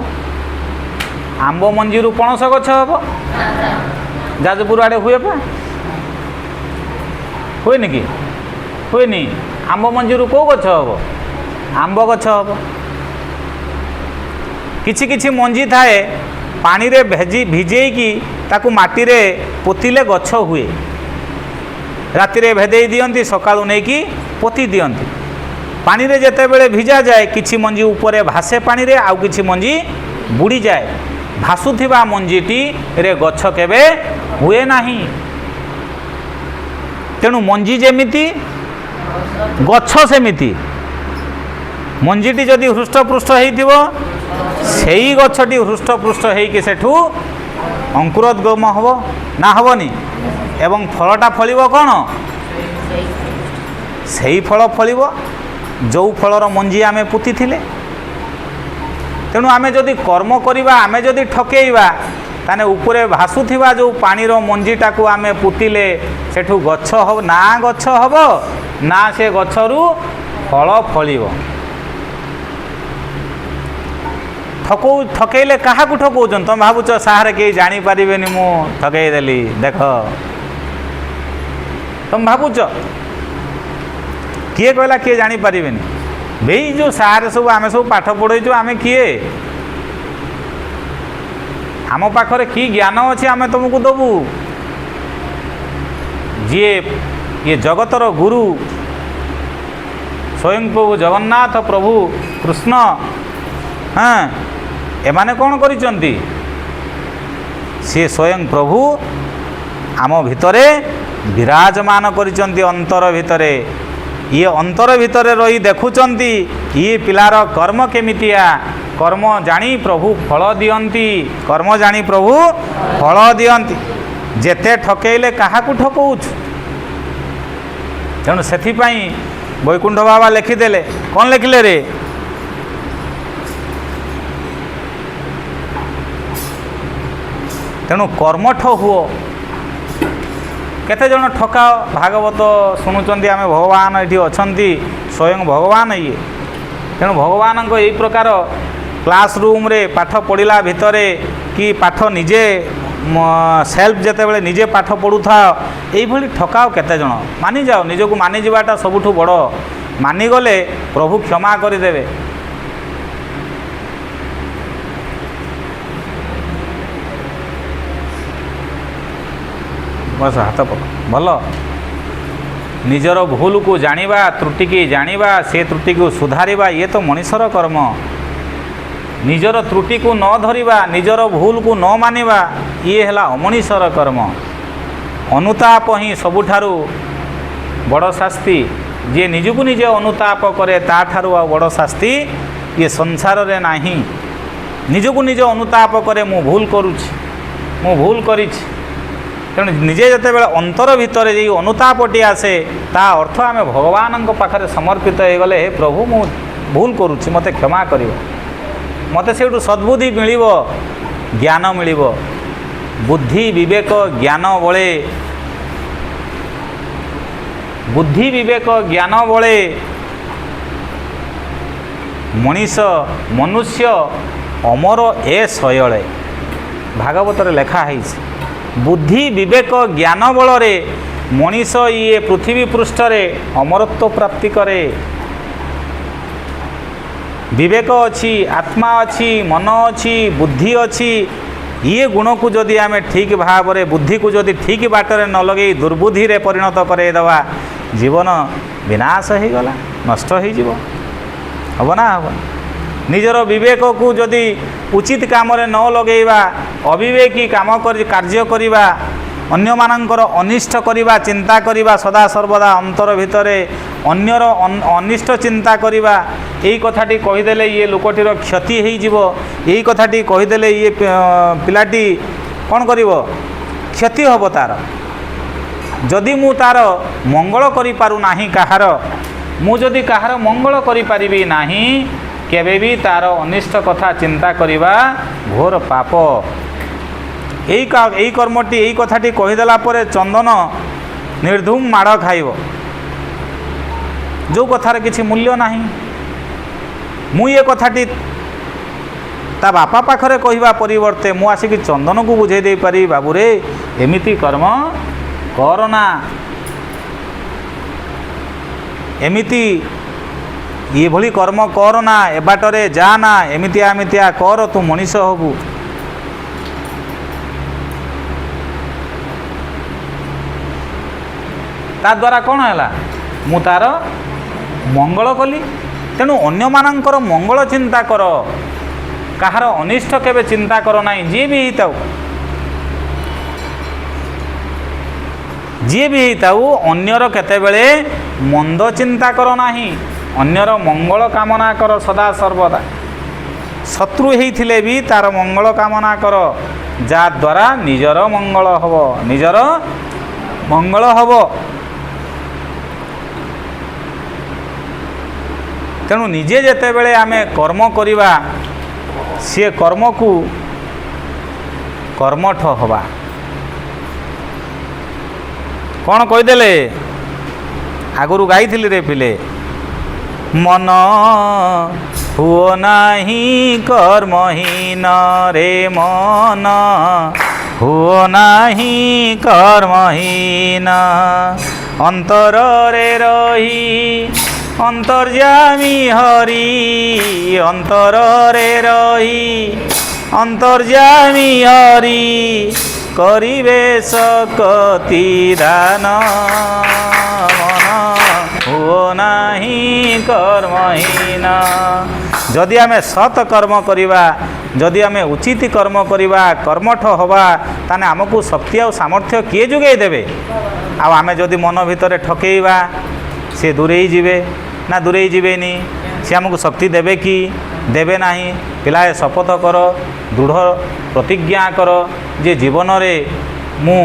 आंब मंजी पणस गछ हम जाजपुर आड़े हुए पा हुए कि हुए आंब मंजी कौ गछ हम आंब गछ हम किछि किछि मंजी थाए पानी रे भिजेकी ताकू माटी रे पोतिले गछ हुए राति रे भेदे दियंती सकाळु नै कि पोती दियंती पानी रे जेते बेले भिजा जाए किछि मंजी ऊपरे भासे पानी रे आउ किछि मंजी बुड़ी जाए भासुथिबा मंजीटी रे गछ केबे हुए नाही तेणु मंजी जेमिति गछ सेमिति मंजीटी जदि हृष्टपृष्ठ हेइथिबो सेई गछटी हृष्टपृष्ठ हेइकि सेठू अंकुरोद्गम हबो ना हबनी एवं फलटा फलिबो कोन सेई फल फलिबो जो फलर मंजी आमे पुति थिले तेणु आमे जदि कर्म करिबा आमे जदि ठकेइबा ताने ऊपरे भासुथिबा जो पानीर मंजीटाकू आमे पुतिले सेठू गछ हो ना गछ हबो ना से गछरू फल फलिबो ठकेइले काहाकू ठकौछन तुम भावुच सारे के जानी पारिबेनी मु ठकेइ देली देख तुम भावुच किए कहला किए जानी पारिबेनी भाई जो सारे सब आमे सब पाठ पढ़ेछु आमे किए आम पाखरे की ज्ञान अच्छे आमे तुमको दबू जी ये जगतर गुरु स्वयं प्रभु जगन्नाथ प्रभु कृष्ण हाँ एमाने कौन करिसंती सी स्वयं प्रभु आम भितरे विराजमान करिसंती अंतर भितरे ये अंतर भितरे रही देखुचंती ये पिलार कर्म केमितिया कर्म जानी प्रभु फल दियंती कर्म जानी प्रभु फल दियंती जेते ठकेइले काहाकू ठकौछ तेणु सेथिपाई वैकुंठ बाबा लिखिदेले कौन लिखिले रे तेणु कर्मठ हुओ केते जन ठकाओ भागवत शुणुचंती आमे भगवान एठी अछंती स्वयं भगवान ये तेणु भगवान यही प्रकार क्लासरूम रे पाठ पढ़िला भितरे कि पाठ निजे सेल्फ जेते बेले निजे पाठ पढ़ुथा यही भली ठकाओ केते जन मानि जाओ निजको मानि जिबाटा सबुठु बड़ मानिगले प्रभु क्षमा करिदेवे बस हाथ पक भल निजर भूल को जानिबा त्रुटि की जानिबा से त्रुटि को सुधारिबा ये तो मनुष्यर कर्म निजर त्रुटि को न धरिबा निजर भूल को न मानिबा ये हैला अमनुष्यर कर्म अनुताप ही सबुठारु बड़ शास्ति जे निजको निजे अनुताप करे ताठारु आ बड़ शास्ति ये संसार रे नाही निजको निजे अनुताप करे मु भूल करूछि मु भूल करिछि तेणु निजे जिते बड़े अंतर भितर जो अनुतापटी आसे ता अर्थ आम भगवान पाखे समर्पित हो गले हे प्रभु मु भूल करुच्ची मते क्षमा कर मते से सद्बुद्धि मिल ज्ञान मिल बुद्धि विवेक ज्ञान बले बुद्धि विवेक ज्ञान बले मनीष मनुष्य अमर ए शयले भागवत लेखा है बुद्धि विवेक ज्ञान बल रे मनीष ये पृथ्वी पृष्ठ रे अमरत्व प्राप्ति करे विवेक अच्छी आत्मा अच्छी मन अच्छी बुद्धि अच्छी ये गुण को जदि आम ठीक भाव में बुद्धि को जदि ठीक बाटर न लगे दुर्बुद्धि रे परिणत करदेवा जीवन विनाश हो गला नष्ट हो हम ना हम निजर विवेक को जदि उचित काम रे न लगेवा अविवेकी काम कार्य करिबा अन्य मानकर अनिष्ट करिबा चिंता करिबा सदा सर्वदा अंतर भितरे अन्यर अनिष्ट चिंता करिबा यही कथाटी कहीदेले ये लोकटीर क्षति हो जिवो यही कथाटी कहीदेले ये पिलाटी कौन करिवो क्षति हबो तार जदि मु तार मंगल करि पारु नाही काहार मु जदि काहार मंगल करि पारिबी नाही केबे भी तार अनिष्ट कथा चिंता करिबा घोर पाप यही कर्मटी यही कथाटी कहीदेला परे चंदन निर्धूम माड़ खाइब जो कथार किसी मूल्य नाही मु ये कथाटी ତା ବାପା ପାଖରେ କହିବା ପରିବର୍ତ୍ତେ ମୁଁ ଆସିକି ଚନ୍ଦନକୁ ବୁଝେଇ ଦେଇପାରିବି, ବାବୁରେ ଏମିତି କର୍ମ କରନା, ଏମିତି ଏଭଳି କର୍ମ କରନା, ଏ ବାଟରେ ଯାଆନା, ଏମିତିଆ ଏମିତିଆ କର, ତୁ ମଣିଷ ହବୁ। ତା ଦ୍ୱାରା କ'ଣ ହେଲା? ମୁଁ ତାର ମଙ୍ଗଳ କଲି। ତେଣୁ ଅନ୍ୟମାନଙ୍କର ମଙ୍ଗଳ ଚିନ୍ତା କର, କାହାର ଅନିଷ୍ଟ କେବେ ଚିନ୍ତା କର ନାହିଁ, ଯିଏ ବି ହେଇଥାଉ, ଯିଏ ବି ହେଇଥାଉ। ଅନ୍ୟର କେତେବେଳେ ମନ୍ଦ ଚିନ୍ତା କର ନାହିଁ, ଅନ୍ୟର ମଙ୍ଗଳ କାମନା କର ସଦା ସର୍ବଦା। ଶତ୍ରୁ ହେଇଥିଲେ ବି ତାର ମଙ୍ଗଳ କାମନା କର, ଯାଦ୍ୱାରା ନିଜର ମଙ୍ଗଳ ହେବ, ନିଜର ମଙ୍ଗଳ ହେବ। ତେଣୁ ନିଜେ ଯେତେବେଳେ ଆମେ କର୍ମ କରିବା, ସିଏ କର୍ମକୁ କର୍ମଠ ହେବା। କ'ଣ କହିଦେଲେ? ଆଗରୁ ଗାଇଥିଲି ରେ ପିଲେ, ମନ ହୁଅ ନାହିଁ କର୍ମହୀନ ରେ, ମନ ହୁଅ ନାହିଁ କର୍ମହୀନ, ଅନ୍ତରରେ ରହି ଅନ୍ତର୍ଯ୍ୟାମୀ ହରି, ଅନ୍ତରରେ ରହି ଅନ୍ତର୍ଯ୍ୟାମୀ ହରି, କରିବେ ଶକତି ଦାନ, ମନ ହୁଅ ନାହିଁ କର୍ମହୀନ। ଯଦି ଆମେ ସତ୍ କର୍ମ କରିବା, ଯଦି ଆମେ ଉଚିତ କର୍ମ କରିବା, କର୍ମଠ ହେବା, ତାହେଲେ ଆମକୁ ଶକ୍ତି ଆଉ ସାମର୍ଥ୍ୟ କିଏ ଯୋଗାଇ ଦେବେ? ଆଉ ଆମେ ଯଦି ମନ ଭିତରେ ଠକେଇବା, ସେ ଦୂରେଇ ଯିବେ ନା ଦୂରେଇ ଯିବେନି? ସେ ଆମକୁ ଶକ୍ତି ଦେବେ କି ଦେବେ ନାହିଁ? ପିଲାଏ ଶପଥ କର, ଦୃଢ଼ ପ୍ରତିଜ୍ଞା କର ଯେ ଜୀବନରେ ମୁଁ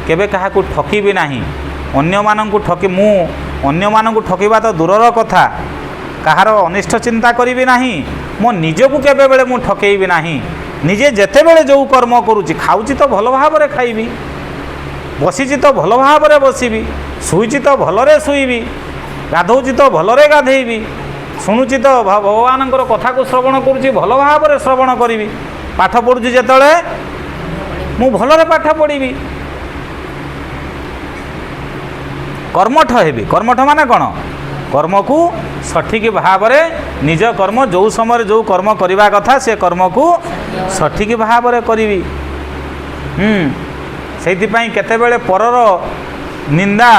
କେବେ କାହାକୁ ଠକିବି ନାହିଁ, ଅନ୍ୟମାନଙ୍କୁ ମୁଁ ଅନ୍ୟମାନଙ୍କୁ ଠକିବା ତ ଦୂରର କଥା, କାହାର ଅନିଷ୍ଟ ଚିନ୍ତା କରିବି ନାହିଁ, ମୋ ନିଜକୁ କେବେବେଳେ ମୁଁ ଠକେଇବି ନାହିଁ। ନିଜେ ଯେତେବେଳେ ଯେଉଁ କର୍ମ କରୁଛି, ଖାଉଛି ତ ଭଲ ଭାବରେ ଖାଇବି, ବସିଛି ତ ଭଲ ଭାବରେ ବସିବି, ଶୋଇଛି ତ ଭଲରେ ଶୋଇବି, ଗାଧଉଛି ତ ଭଲରେ ଗାଧେଇବି, ଶୁଣୁଛି ତ ଭଗବାନଙ୍କର କଥାକୁ ଶ୍ରବଣ କରୁଛି, ଭଲ ଭାବରେ ଶ୍ରବଣ କରିବି, ପାଠ ପଢ଼ୁଛି ଯେତେବେଳେ ମୁଁ ଭଲରେ ପାଠ ପଢ଼ିବି, କର୍ମଠ ହେବି। କର୍ମଠ ମାନେ କ'ଣ? କର୍ମକୁ ସଠିକ୍ ଭାବରେ ନିଜ କର୍ମ ଯେଉଁ ସମୟରେ ଯେଉଁ କର୍ମ କରିବା କଥା, ସେ କର୍ମକୁ ସଠିକ୍ ଭାବରେ କରିବି। ସେଇଥିପାଇଁ କେତେବେଳେ ପରର ନିନ୍ଦା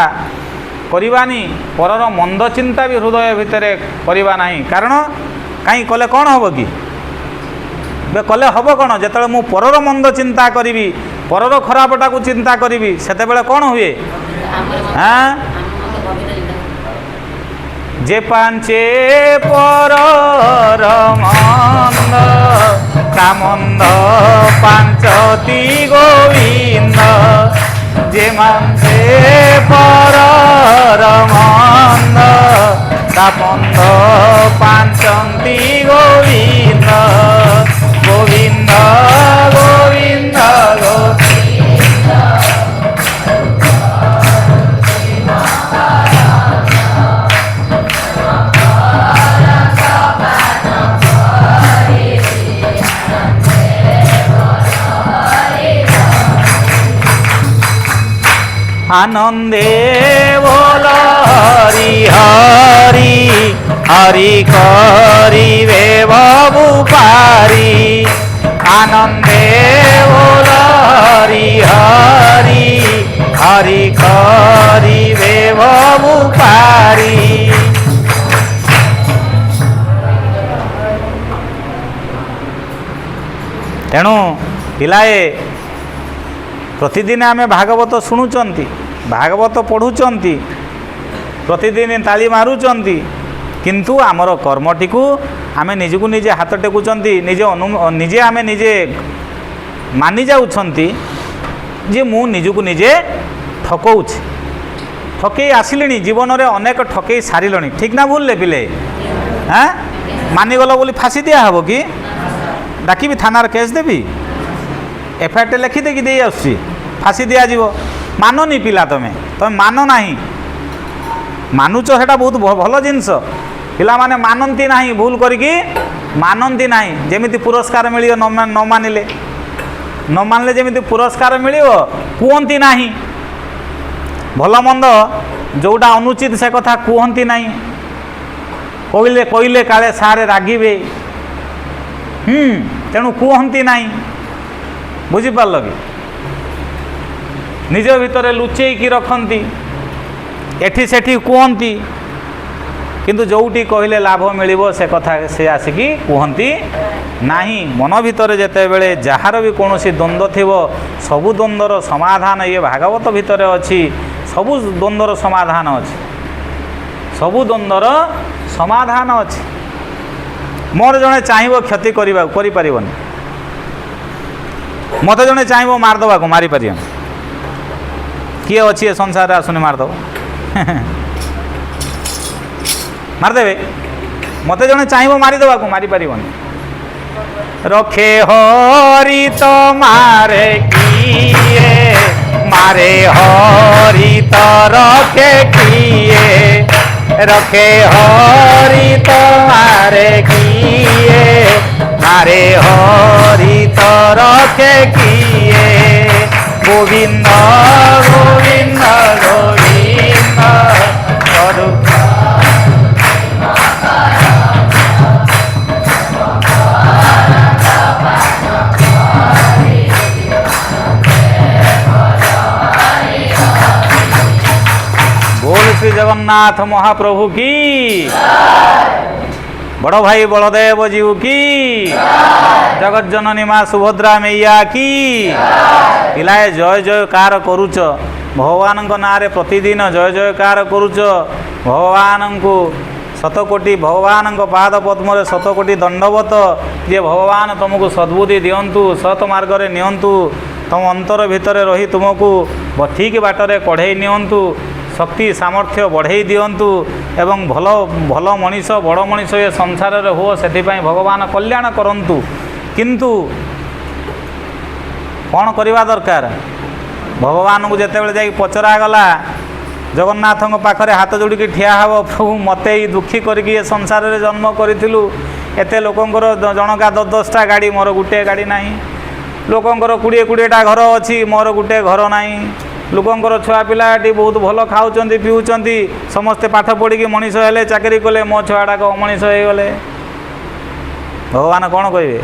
କରିବାନି, ପରର ମନ୍ଦ ଚିନ୍ତା ବି ହୃଦୟ ଭିତରେ କରିବା ନାହିଁ। କାରଣ କାହିଁ କଲେ କ'ଣ ହେବ କି? କଲେ ହେବ କ'ଣ? ଯେତେବେଳେ ମୁଁ ପରର ମନ୍ଦ ଚିନ୍ତା କରିବି, ପରର ଖରାପଟାକୁ ଚିନ୍ତା କରିବି, ସେତେବେଳେ କ'ଣ ହୁଏ? ଯେ ପାଞ୍ଚେ ପରର ମନ୍ଦ, ତା ମନ୍ଦ ପାଞ୍ଚତି ଗୋବିନ୍ଦ, ଯେ ପାଞ୍ଚେ ପରର ମନ୍ଦ, ତା ମନ୍ଦ ପାଞ୍ଚନ୍ତି ଗୋବିନ୍ଦ, ଗୋବିନ୍ଦ ଗୋବିନ୍ଦ ଗୋବିନ୍ଦ। আনন্দে বল হরি হরি, হরি করিবে বাবু পারি, আনন্দে বল হরি হরি, হরি করিবে বাবু পারি। তেণু ପିଲାଏ ପ୍ରତିଦିନ ଆମେ ଭାଗବତ ଶୁଣୁଛନ୍ତି, ଭାଗବତ ପଢ଼ୁଛନ୍ତି, ପ୍ରତିଦିନ ତାଳି ମାରୁଛନ୍ତି, କିନ୍ତୁ ଆମର କର୍ମଟିକୁ ଆମେ ନିଜକୁ ନିଜେ ହାତ ଟେକୁଛନ୍ତି, ନିଜେ ଆମେ ନିଜେ ମାନି ଯାଉଛନ୍ତି ଯେ ମୁଁ ନିଜକୁ ନିଜେ ଠକଉଛି। ଠକେଇ ଆସିଲିଣି, ଜୀବନରେ ଅନେକ ଠକେଇ ସାରିଲଣି। ଠିକ୍ ନା ଭୁଲରେ ପିଲେ? ମାନିଗଲ ବୋଲି ଫାଶୀ ଦିଆହେବ କି? ଡାକିବି, ଥାନାରେ କେସ୍ ଦେବି, ଏଫଆଇଆର୍ଟେ ଲେଖିଦେଇକି ଦେଇ ଆସୁଛି, ଫାଶୀ ଦିଆଯିବ। ମାନନି ପିଲା, ତମେ ମାନ ନାହିଁ। ମାନୁଛ, ସେଇଟା ବହୁତ ଭଲ ଜିନିଷ, ପିଲାମାନେ ମାନନ୍ତି ନାହିଁ, ଭୁଲ କରିକି ମାନନ୍ତି ନାହିଁ। ଯେମିତି ପୁରସ୍କାର ମିଳିବ ନ ମାନିଲେ, ନ ମାନିଲେ ଯେମିତି ପୁରସ୍କାର ମିଳିବ କୁହନ୍ତି ନାହିଁ। ଭଲ ମନ୍ଦ ଯେଉଁଟା ଅନୁଚିତ ସେ କଥା କୁହନ୍ତି ନାହିଁ। କହିଲେ କାଳେ ସାରେ ରାଗିବେ, ତେଣୁ କୁହନ୍ତି ନାହିଁ। ବୁଝିପାରିଲ କି? ନିଜ ଭିତରେ ଲୁଚେଇକି ରଖନ୍ତି, ଏଠି ସେଠି କୁହନ୍ତି, କିନ୍ତୁ ଯେଉଁଠି କହିଲେ ଲାଭ ମିଳିବ ସେ କଥା ସେ ଆସିକି କୁହନ୍ତି ନାହିଁ। ମନ ଭିତରେ ଯେତେବେଳେ ଯାହାର ବି କୌଣସି ଦ୍ୱନ୍ଦ୍ୱ ଥିବ, ସବୁ ଦ୍ୱନ୍ଦ୍ୱର ସମାଧାନ ଇଏ ଭାଗବତ ଭିତରେ ଅଛି। ସବୁ ଦ୍ୱନ୍ଦ୍ୱର ସମାଧାନ ଅଛି, ସବୁ ଦ୍ୱନ୍ଦ୍ୱର ସମାଧାନ ଅଛି। ମୋର ଜଣେ ଚାହିଁବ କ୍ଷତି କରିବାକୁ, କରିପାରିବନି। ମୋତେ ଜଣେ ଚାହିଁବ ମାରିଦେବାକୁ, ମାରିପାରିବନି। କିଏ ଅଛି ଏ ସଂସାରରେ ଆସୁନି ମାରିଦେବ? ମାରିଦେବେ? ମୋତେ ଜଣେ ଚାହିଁବ ମାରିଦେବାକୁ, ମାରିପାରିବନି। ରଖେ ହରି ତ ମାରେ କିଏ, ମାରେ ହରି ତ ରଖେ କିଏ, ରଖେ ହରି ତ ମାରେ କିଏ, ମାରେ ହରି ତ ରଖେ କିଏ। গোবিন্দ গোবিন্দ গোবিন্দ করু बोल श्री जगन्नाथ महाप्रभु की, बड़ भाई बलदेव जीव की, जगत जननी माँ सुभद्रा मैया की। पिलाए जय जयकार करुच, भगवान नाँ प्रतिदिन जय जयकार करुच। भगवान को शतकोटी, भगवान पाद पद्म शतकोटी दंडवत। जे भगवान तुमको सद्बुद्धि दियंतु, सत मार्गरे नियंतु, तुम अंतर भितर रही तुमको ठीक बाटरे कढ़ई नियंतु, शक्ति सामर्थ्य बढ़ई दियंतु एवं भल भल मनीष बड़ मनीष ये संसार हो, से भगवान कल्याण करंतु। किंतु कौन करवा दरकार? भगवान को जितेबाला जा पचरा गला, जगन्नाथ पाखरे हाथ जोड़ी ठिया हब, प्रभु मते ही दुखी करके ये संसार रे जन्म करूँ, एते लोकंकर जनका 10-10टा गाड़ी, मोर गोटे गाड़ी ना, लोकंकर 20-20टा घर अच्छी, मोर गोटे घर ना, लोकंकर छुआ पिलाटी बहुत भल खाऊँ पीऊँच, समस्ते पाठ पढ़ी मनीष हेले, चाकरी कले, मो छुआटा अमनीष हो गले। भगवान कौन कहे?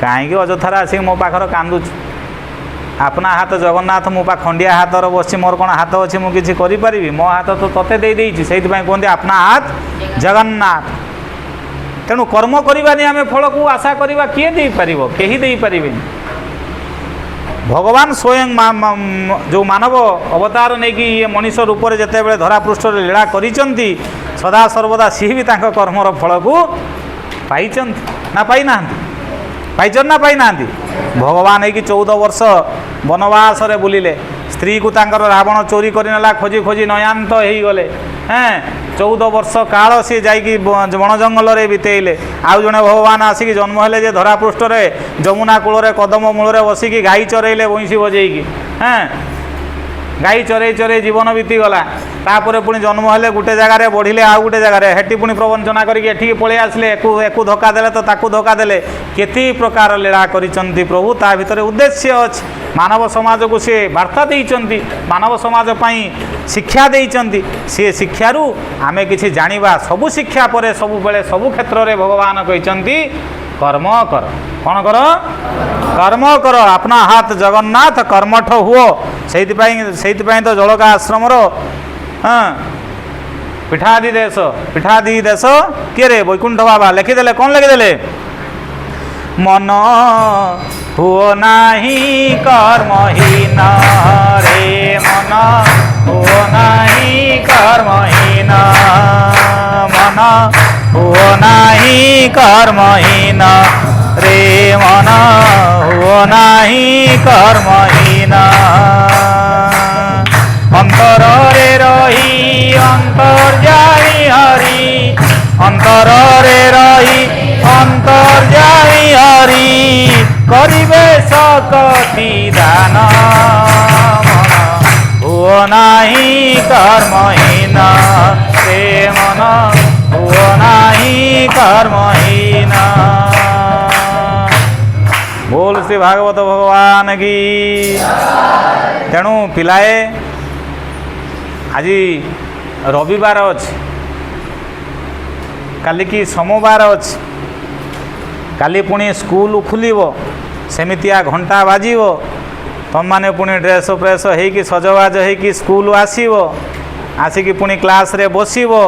कहीं अजथार आसिक मो पाखर कांदुच, अपना हाथ जगन्नाथ मो पा खंडिया हाथ बस, मोर कौन हाथ अच्छी मुझे करी? मो हाथ तो तोते देदेछि, से कहते अपना हाथ जगन्नाथ। तेणु कर्म करवानी आम फल को आशा करवा, किए दे पार? कहीं दे पारे। भगवान स्वयं जो मानव अवतार नहीं कि ये मनीष रूप से जिते धरापृष्ठ लीला करिसेंती, सदा सर्वदा सी भी कर्मर फल को पाई ना पाई ना? पाइछन ना पाई ना? भगवान है कि 14 वर्ष वनवास रे बुलिले, स्त्री को तांकर रावण चोरी करनेला, खोजी खोजी नयांत हो गले। 14 वर्ष काल सी जाइकी वन जंगल रे बितेइले। आउ जने भगवान आसिक जन्म हेले जे धरापृष्ठ रे जमुना कूल रे कदम मूल रे बसिकी गाई चरेइले बंशी बजेइकी। गाई चरई चरई जीवन बीतीगला। तापर पुणी जन्म हेले गोटे जगार बढ़िले, आउ गोटे जगार हेटी पुणी प्रवंचना करके एठिकी पळेई आसले, एकु धक्का देले तो ताकू धक्का देले। केते प्रकार लीला करिसंती प्रभु, ता भितर उद्देश्य अछि। मानव समाज को सी वार्ता देइचंती, मानव समाज पई शिक्षा देइचंती। से शिक्षारू आमे किछि जानिबा। सबु शिक्षा परे सबु बेले सबु क्षेत्र रे भगवान कहिसंती कर्म कर। कौन कर? कर्म कर। अपना हाथ जगन्नाथ कर्मठ हुओ। से तो जलका आश्रमर पीठादी देश किए रे वैकुंठ बाबा लिखिदेले। कौन लिखिदेले? मन हुओ नाही कर्महीन रे, मन हुओ नाही कर्महीन, मन हुओ नाही कर्महीन रे, मन हुओ नाही कर्महीन। अंतर रे रही अंतर्यामी हरि, अंतर रे रही अंतर्यामी हरि, करिबे सकति दान, मन हुओ नाही कर्महीन रे, मन हुओ नाही कर्महीन। बोल श्री भागवत भगवान की। तेणु पिलाए आज रविवार अच्छे, काली की सोमवार अच्छे, काली पुणी स्कूल खुलिबो, सेमितिया घंटा बाजिबो, तुम माने पुणी ड्रेस फ्रेस होइकी सजबाज होइकी स्कूल आसीबो, आसिकी पुणी क्लास रे बसिबो,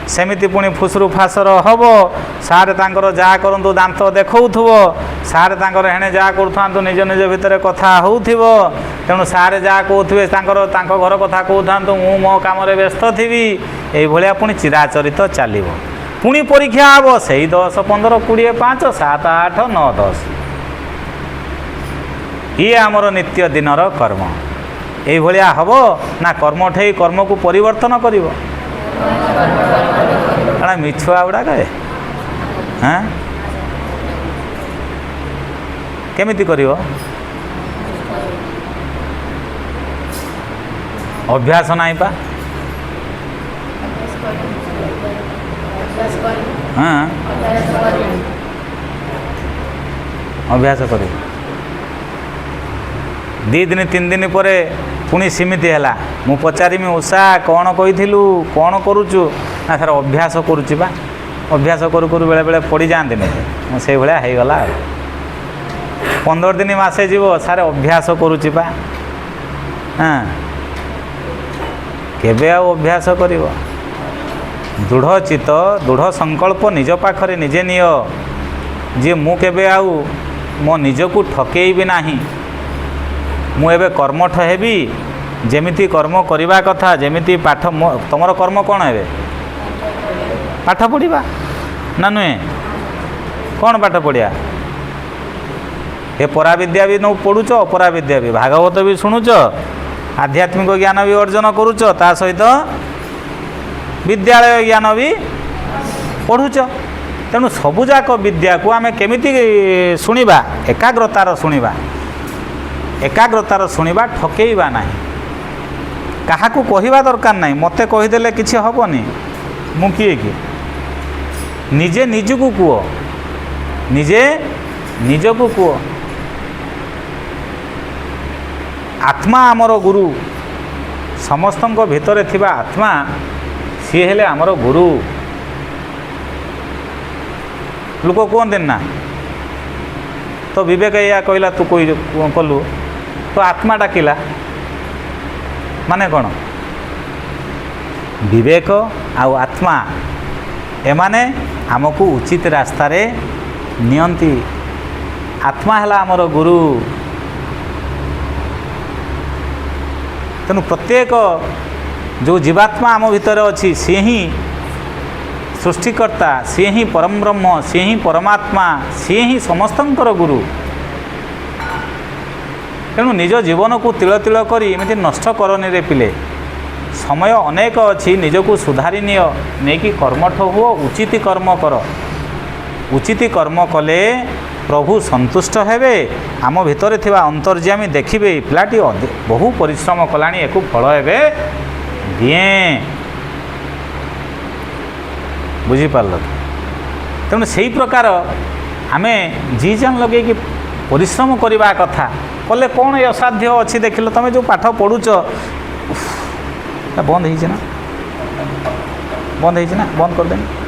सेमिति पुणी फुसरु फासर हबो, सार तांकर जा करंतु दांत देखौथुबो, सार तांकर हेणे जा करूथांतु निज निज भितर कथा होउथिबो। तेणु सारे जा कहूथिबे तांकर घर कथा कहूथांतु मु मो काम रे व्यस्त थिबी। एई भलिया पुणी चिराचरित चलिबो। पुणी परीक्षा हबो सेई 10 15 20 5 7 8 9 10। ये आमर नित्य दिनर कर्म। एई भलिया हबो ना कर्म ठेई कर्म को परिवर्तन करिवो। एड़ा मिछुआ उडा कहे हां केमिति करिवो? अभ्यास नहीं पा। हाँ अभ्यास कर 2 दिन 3 दिन पर पुणी सीमित है। मु पचारिमी उषा कौन कही कौन करुचु ना सर अभ्यास करुच्ची बा। अभ्यास करू करू बेले बेले पड़ी जाती नहीं से भाया हो गला। 15 दिन मासे जीव सारे अभ्यास करुच्ची बा। हाँ केबे आ अभ्यास करिवो? दृढ़ चित्त दृढ़ संकल्प निज पाखरे निजे नियो जे मु केबे आउ मो निजକୁ ठकेइबी नाही। मु एबे कर्मठ हेबी जेमिति कर्म करिबा कथा जेमिति पाठ तमर कर्म कोन हेबे? पाठ पढ़िबा ना नुहे? कौन पाठ पढ़िया? ए पराविद्या भी न पढ़ुच अपराविद्या भी भागवत भी शुणुच आध्यात्मिक ज्ञान भी अर्जन करुच ता सहित विद्यालय ज्ञान भी पढ़ुच। तेणु सबुजाक विद्या को आमे केमिति शुणिबा? एकाग्रतार शुणिबा। एकाग्रतार शुणिबा ठकेइबा नाही। काहाकू कहिबा दरकार नाही। मते कहिदेले किछि हबनी। मु किए कि निजे निजकू कुओ निजे निजकू कुओ। आत्मा आमर गुरु समस्तंक भितरे थिबा आत्मा सी हेले आमर गुरु। लोक कहते ना तो विवेक या कहला तू कोई कलु तो आत्मा डाकिला माने कौन? विवेक आउ आत्मा एमाने आमको उचित रास्ता रे नियंती। आत्मा है आमर गुरु। तेणु प्रत्येक जो जीवात्मा आम भितर अच्छी सी ही सृष्टिकर्ता, सी ही परम ब्रह्म, सी ही परमात्मा, सी ही समस्तंकर गुरु। तेणु निज जीवन को तिल तिल करी एमती नष्ट करनी रे पिले। समय अनेक अच्छी निजको सुधारी नियो नहीं कर्मठ हुओ उचित कर्म कर। उचित कर्म कले प्रभु संतुष्ट हेबे। आम भितर थिबा अंतर्यामी देखिबे पिलाटी बहु परिश्रम कलानी एको फल हेबे दिए। बुझी पारल? तेणु से प्रकार आमे जी जान लगे कि परिश्रम करवा कथा कले कौन असाध्य अच्छी देखिल? तुम जो पाठ पढ़ुच बंद हो ना? बंद हो ना? बंद कर देनी।